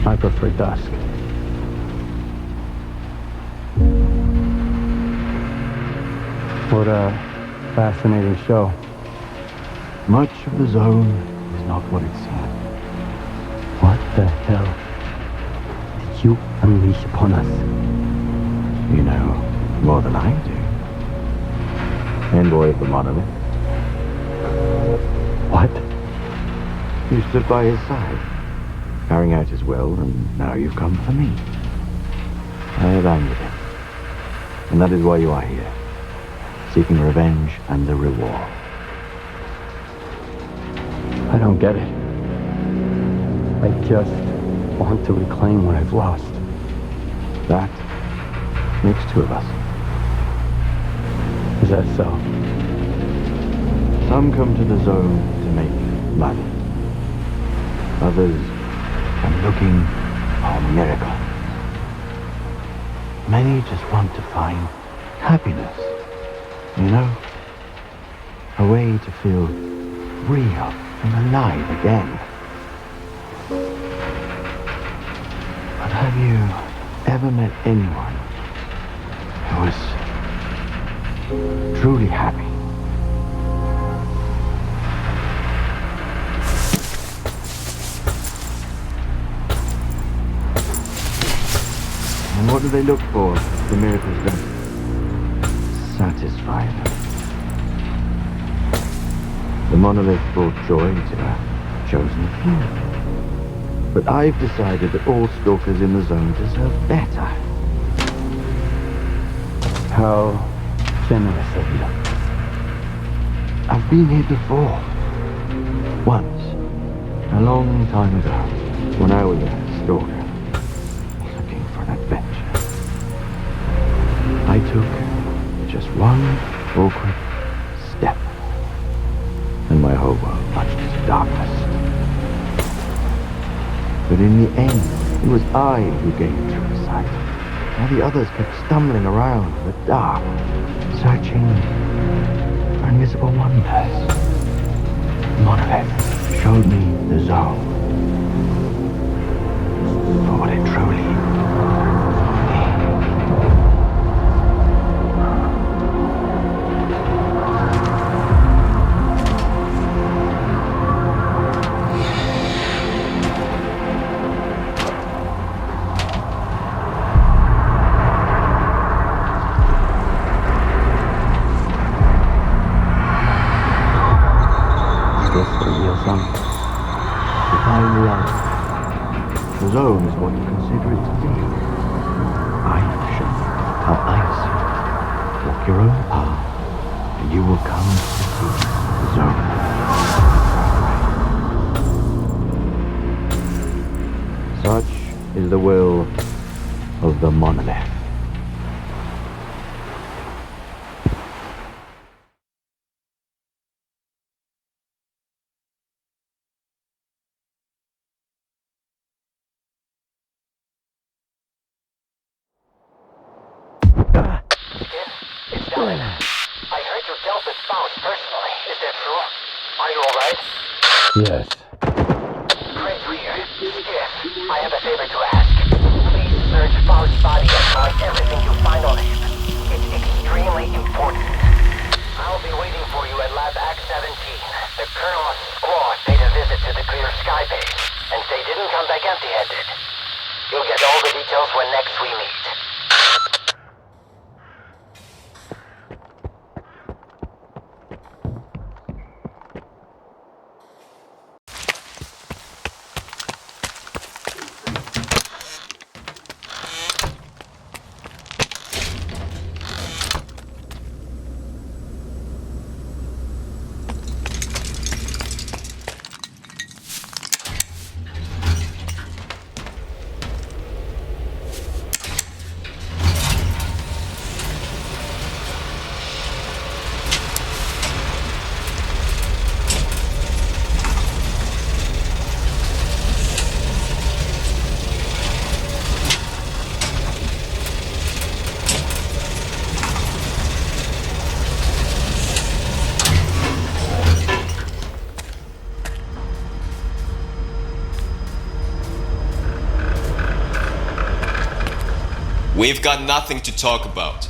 I prefer dusk. What a fascinating show. Much of the zone is not what it seems. What the hell did you unleash upon us? You know more than I do. Envoy of the monolith. What? You stood by his side, carrying out his will, and now you've come for me. I have angered him. And that is why you are here, seeking revenge and a reward. I don't get it. I just want to reclaim what I've lost. That makes two of us. Is that so? Some come to the zone to make money. Others are looking for a miracle. Many just want to find happiness. You know? A way to feel real and alive again. But have you ever met anyone who was truly happy? And what do they look for if the miracles don't satisfy them? The monolith brought joy to a chosen few. But I've decided that all stalkers in the zone deserve better. How generous of you. I've been here before. Once. A long time ago. When I was a stalker. Looking for an adventure. I took just one awkward step. And my whole world plunged into darkness. But in the end, it was I who gained true sight. While the others kept stumbling around in the dark, searching for invisible wonders. The monolith showed me the zone. For what it truly is. The zone is what you consider it to be. I've shown you how I see it. Walk your own path, and you will come to see the zone. Such is the will of the monolith. I heard you dealt with Faust personally. Is that true? Are you alright? Yes. Great to hear. Yes, I have a favor to ask. Please search Faust's body and mark everything you find on him. It's extremely important. I'll be waiting for you at Lab Act 17. The Colonel's squad paid a visit to the Clear Sky base, and they didn't come back empty-handed. You'll get all the details when next we meet. We've got nothing to talk about.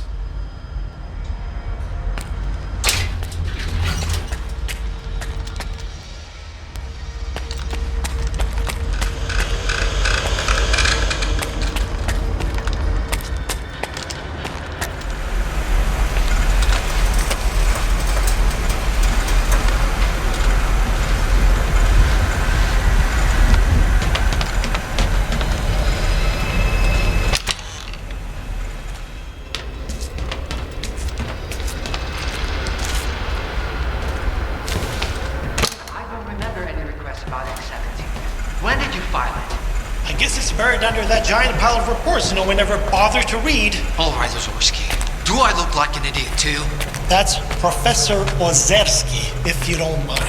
Under that giant pile of reports no one ever bothered to read. All right, Ozorski. Do I look like an idiot too? That's Professor Ozerski, if you don't mind.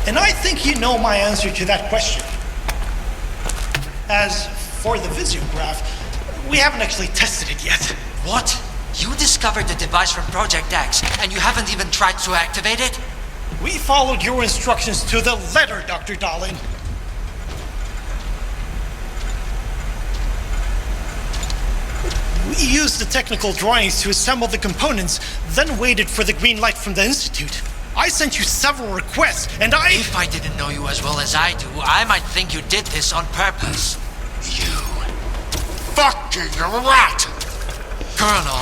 And I think you know my answer to that question. As for the visiograph, we haven't actually tested it yet. What? You discovered the device from Project X, and you haven't even tried to activate it? We followed your instructions to the letter, Dr. Dahlin. We used the technical drawings to assemble the components, then waited for the green light from the Institute. I sent you several requests, and If I didn't know you as well as I do, I might think you did this on purpose. You fucking rat! Colonel.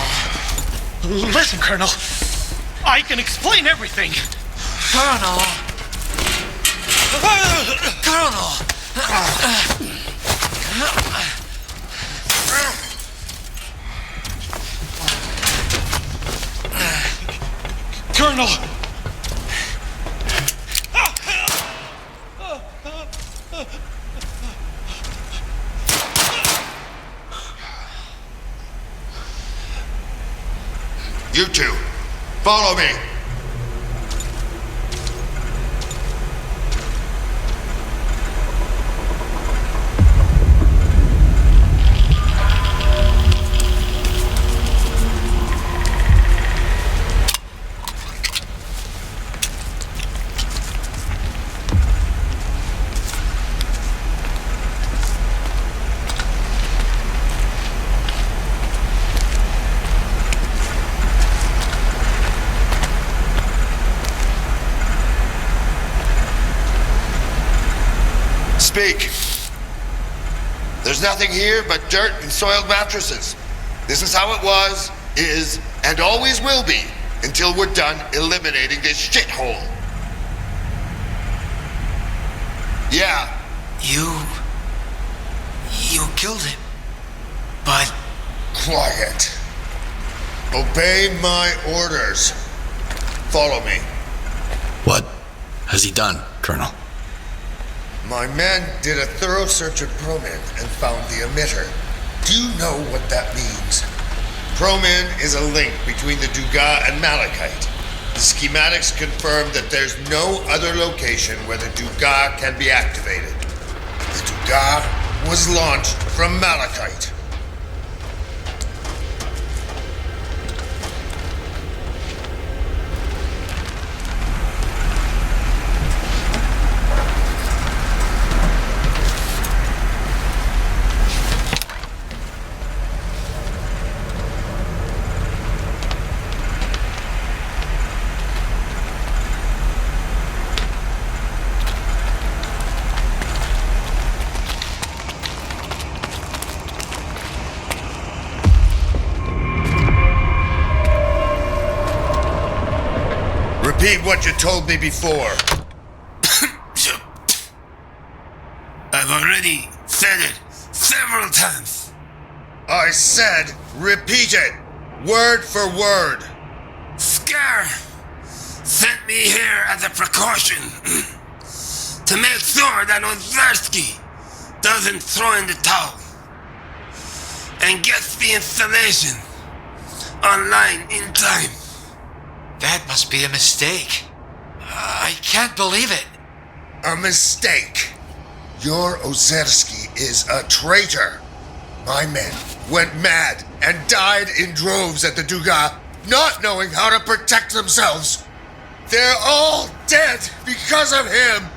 Listen, Colonel. I can explain everything. Colonel. Colonel. Colonel! You two, follow me. Speak. There's nothing here but dirt and soiled mattresses. This is how it was, is, and always will be until we're done eliminating this shithole. Yeah. You killed him. But... Quiet. Obey my orders. Follow me. What has he done, Colonel? My men did a thorough search of Promin and found the emitter. Do you know what that means? Promin is a link between the Dugas and Malachite. The schematics confirm that there's no other location where the Dugas can be activated. The Dugas was launched from Malachite. Repeat what you told me before. I've already said it several times. I said repeat it, word for word. Scare sent me here as a precaution to make sure that Ozerski doesn't throw in the towel and gets the installation online in time. That must be a mistake. I can't believe it. A mistake. Your Ozerski is a traitor. My men went mad and died in droves at the Dugas, not knowing how to protect themselves. They're all dead because of him.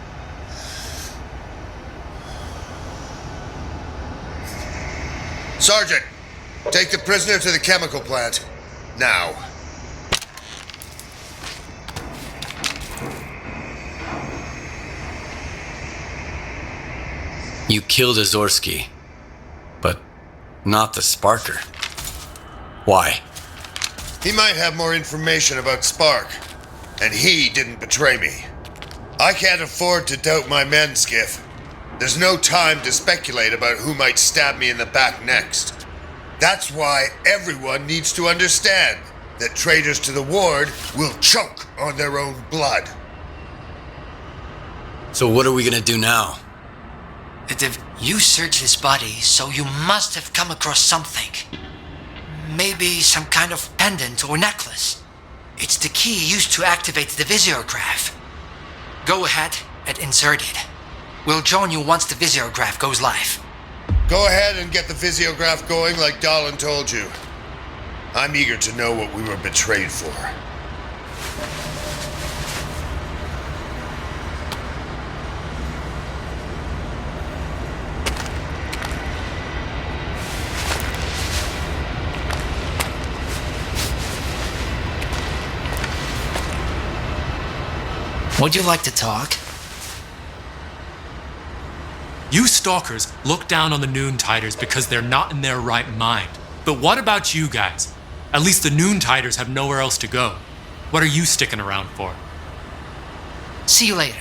Sergeant, take the prisoner to the chemical plant. Now. You killed Azorsky, but not the Sparker. Why? He might have more information about Spark, and he didn't betray me. I can't afford to doubt my men, Skiff. There's no time to speculate about who might stab me in the back next. That's why everyone needs to understand that traitors to the Ward will choke on their own blood. So what are we gonna do now? You searched his body, so you must have come across something. Maybe some kind of pendant or necklace. It's the key used to activate the visiograph. Go ahead and insert it. We'll join you once the visiograph goes live. Go ahead and get the visiograph going like Dahlin told you. I'm eager to know what we were betrayed for. Would you like to talk? You stalkers look down on the Noontiders because they're not in their right mind. But what about you guys? At least the Noontiders have nowhere else to go. What are you sticking around for? See you later.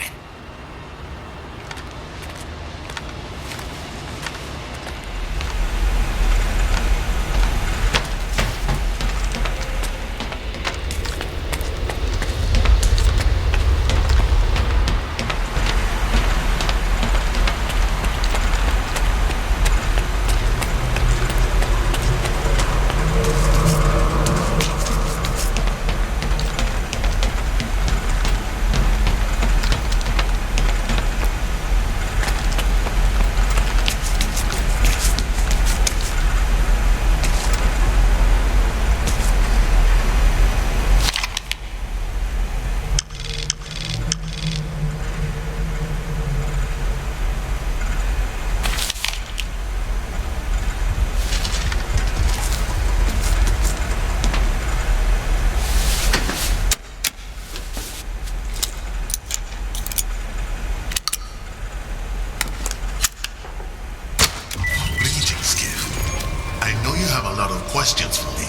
Questions for me.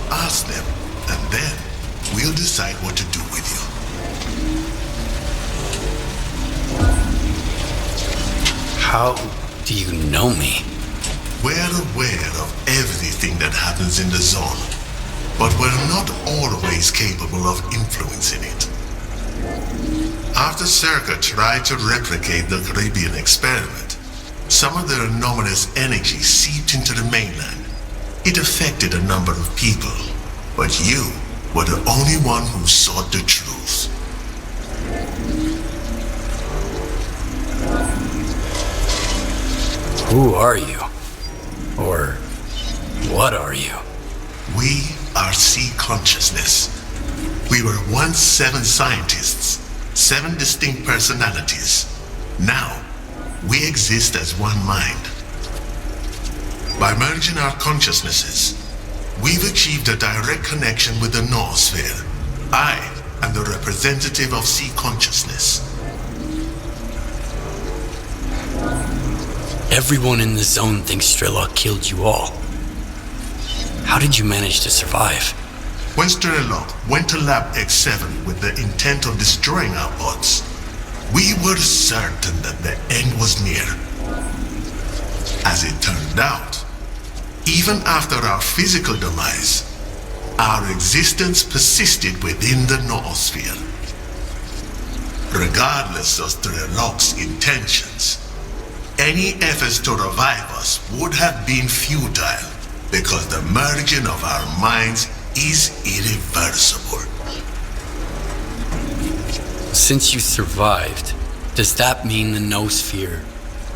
Ask them, and then we'll decide what to do with you. How do you know me? We're aware of everything that happens in the zone, but we're not always capable of influencing it. After Circa tried to replicate the Caribbean experiment, some of their anomalous energy seeped into the mainland. It affected a number of people, but you were the only one who sought the truth. Who are you? Or what are you? We are C Consciousness. We were once 7 scientists, 7 distinct personalities. Now, we exist as one mind. By merging our consciousnesses, we've achieved a direct connection with the noosphere. I am the representative of C Consciousness. Everyone in the zone thinks Strelok killed you all. How did you manage to survive? When Strelok went to Lab X7 with the intent of destroying our bots, we were certain that the end was near. As it turned out, even after our physical demise, our existence persisted within the noosphere. Regardless of Strelok's intentions, any efforts to revive us would have been futile because the merging of our minds is irreversible. Since you survived, does that mean the noosphere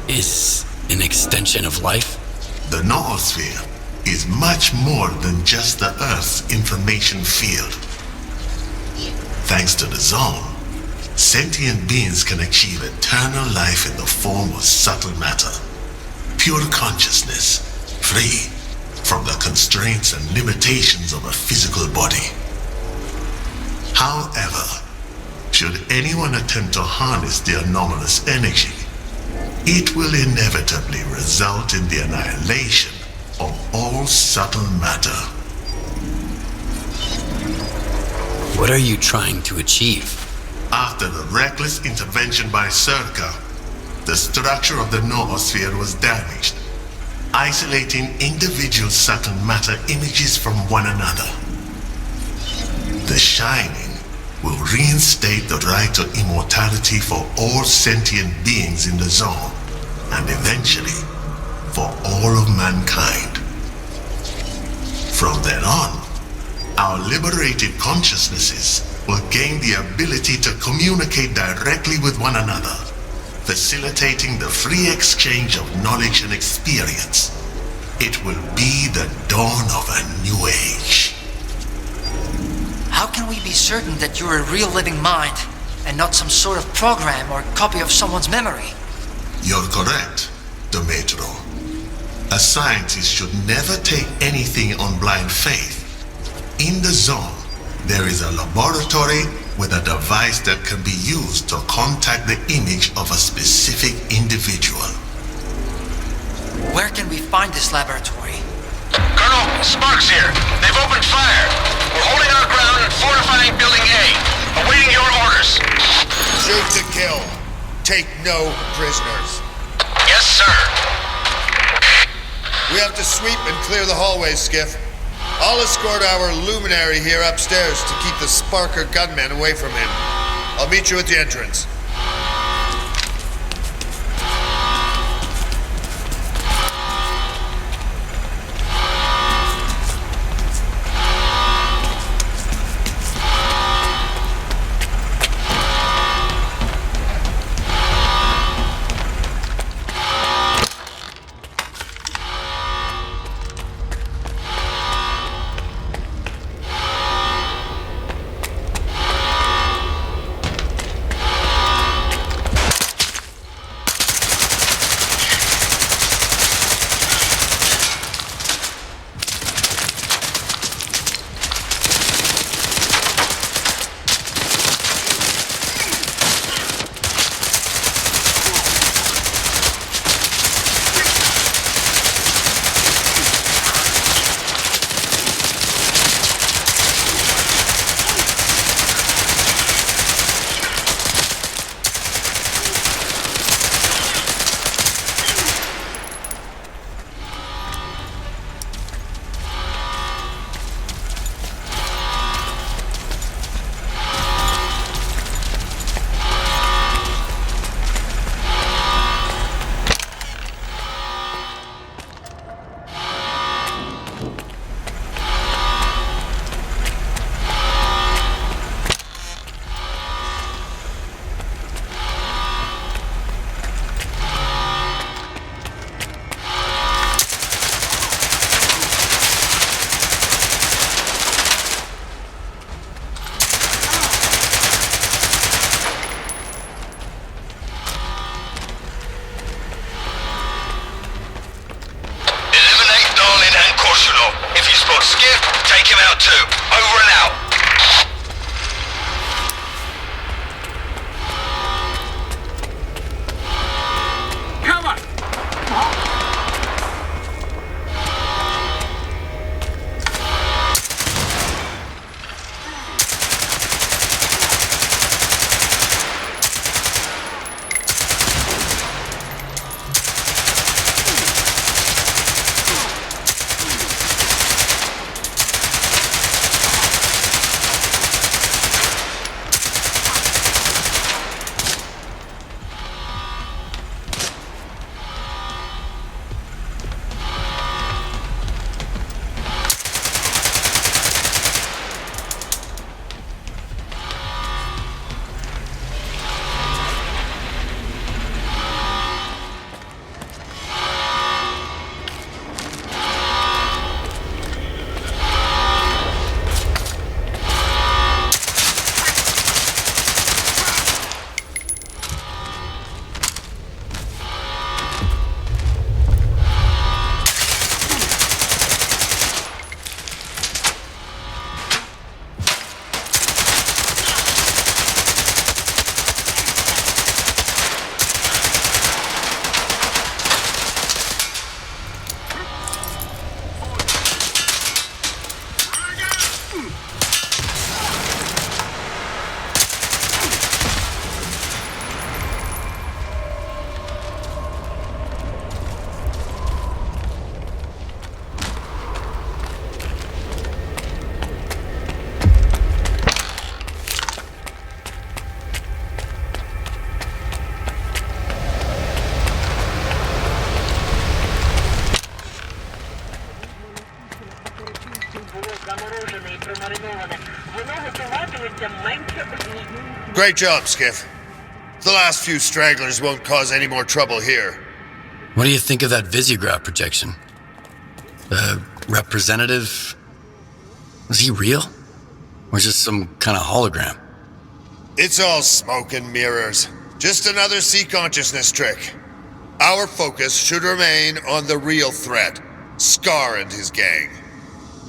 is an extension of life? The noosphere is much more than just the Earth's information field. Thanks to the zone, sentient beings can achieve eternal life in the form of subtle matter, pure consciousness, free from the constraints and limitations of a physical body. However, should anyone attempt to harness the anomalous energy, it will inevitably result in the annihilation of all subtle matter. What are you trying to achieve? After the reckless intervention by STALKER, the structure of the noosphere was damaged, isolating individual subtle matter images from one another. The Shining will reinstate the right to immortality for all sentient beings in the zone, and eventually, for all of mankind. From then on, our liberated consciousnesses will gain the ability to communicate directly with one another, facilitating the free exchange of knowledge and experience. It will be the dawn of a new age. How can we be certain that you're a real living mind and not some sort of program or copy of someone's memory? You're correct, Demetro. A scientist should never take anything on blind faith. In the zone, there is a laboratory with a device that can be used to contact the image of a specific individual. Where can we find this laboratory? Colonel, Sparks here. They've opened fire. We're holding our ground and fortifying Building A. Awaiting your orders. Shoot to kill. Take no prisoners. Yes, sir. We have to sweep and clear the hallways, Skiff. I'll escort our luminary here upstairs to keep the Sparker gunmen away from him. I'll meet you at the entrance. Great job, Skiff. The last few stragglers won't cause any more trouble here. What do you think of that Visiograph projection? The representative... Was he real? Or just some kind of hologram? It's all smoke and mirrors. Just another sea consciousness trick. Our focus should remain on the real threat, Scar and his gang.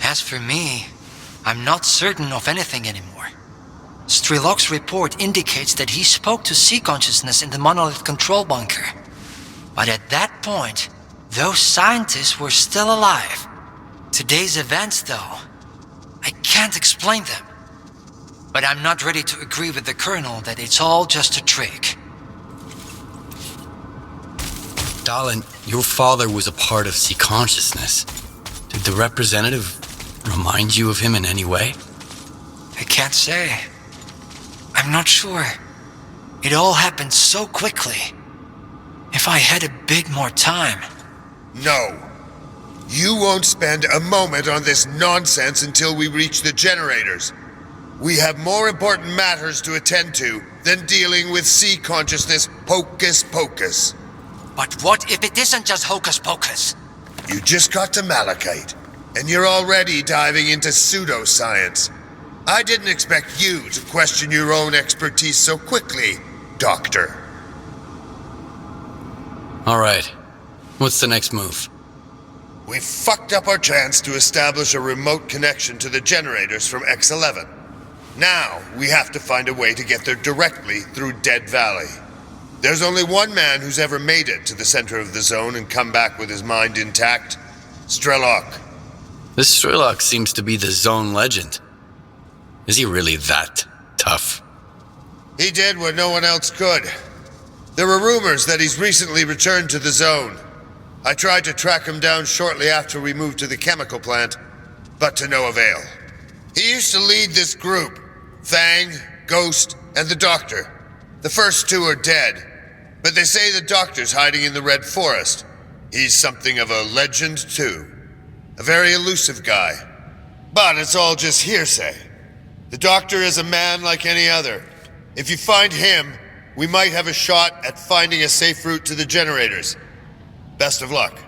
As for me, I'm not certain of anything anymore. Strelok's report indicates that he spoke to sea consciousness in the monolith control bunker. But at that point, those scientists were still alive. Today's events, though, I can't explain them. But I'm not ready to agree with the Colonel that it's all just a trick. Darlin, your father was a part of sea consciousness. Did the representative remind you of him in any way? I can't say. I'm not sure. It all happened so quickly. If I had a bit more time... No. You won't spend a moment on this nonsense until we reach the generators. We have more important matters to attend to than dealing with sea consciousness hocus pocus. But what if it isn't just hocus pocus? You just got to Malachite, and you're already diving into pseudoscience. I didn't expect you to question your own expertise so quickly, Doctor. All right. What's the next move? We fucked up our chance to establish a remote connection to the generators from X11. Now, we have to find a way to get there directly through Dead Valley. There's only one man who's ever made it to the center of the zone and come back with his mind intact. Strelok. This Strelok seems to be the zone legend. Is he really that tough? He did what no one else could. There were rumors that he's recently returned to the zone. I tried to track him down shortly after we moved to the chemical plant, but to no avail. He used to lead this group, Fang, Ghost, and the Doctor. The first two are dead, but they say the Doctor's hiding in the Red Forest. He's something of a legend, too. A very elusive guy. But it's all just hearsay. The Doctor is a man like any other. If you find him, we might have a shot at finding a safe route to the generators. Best of luck.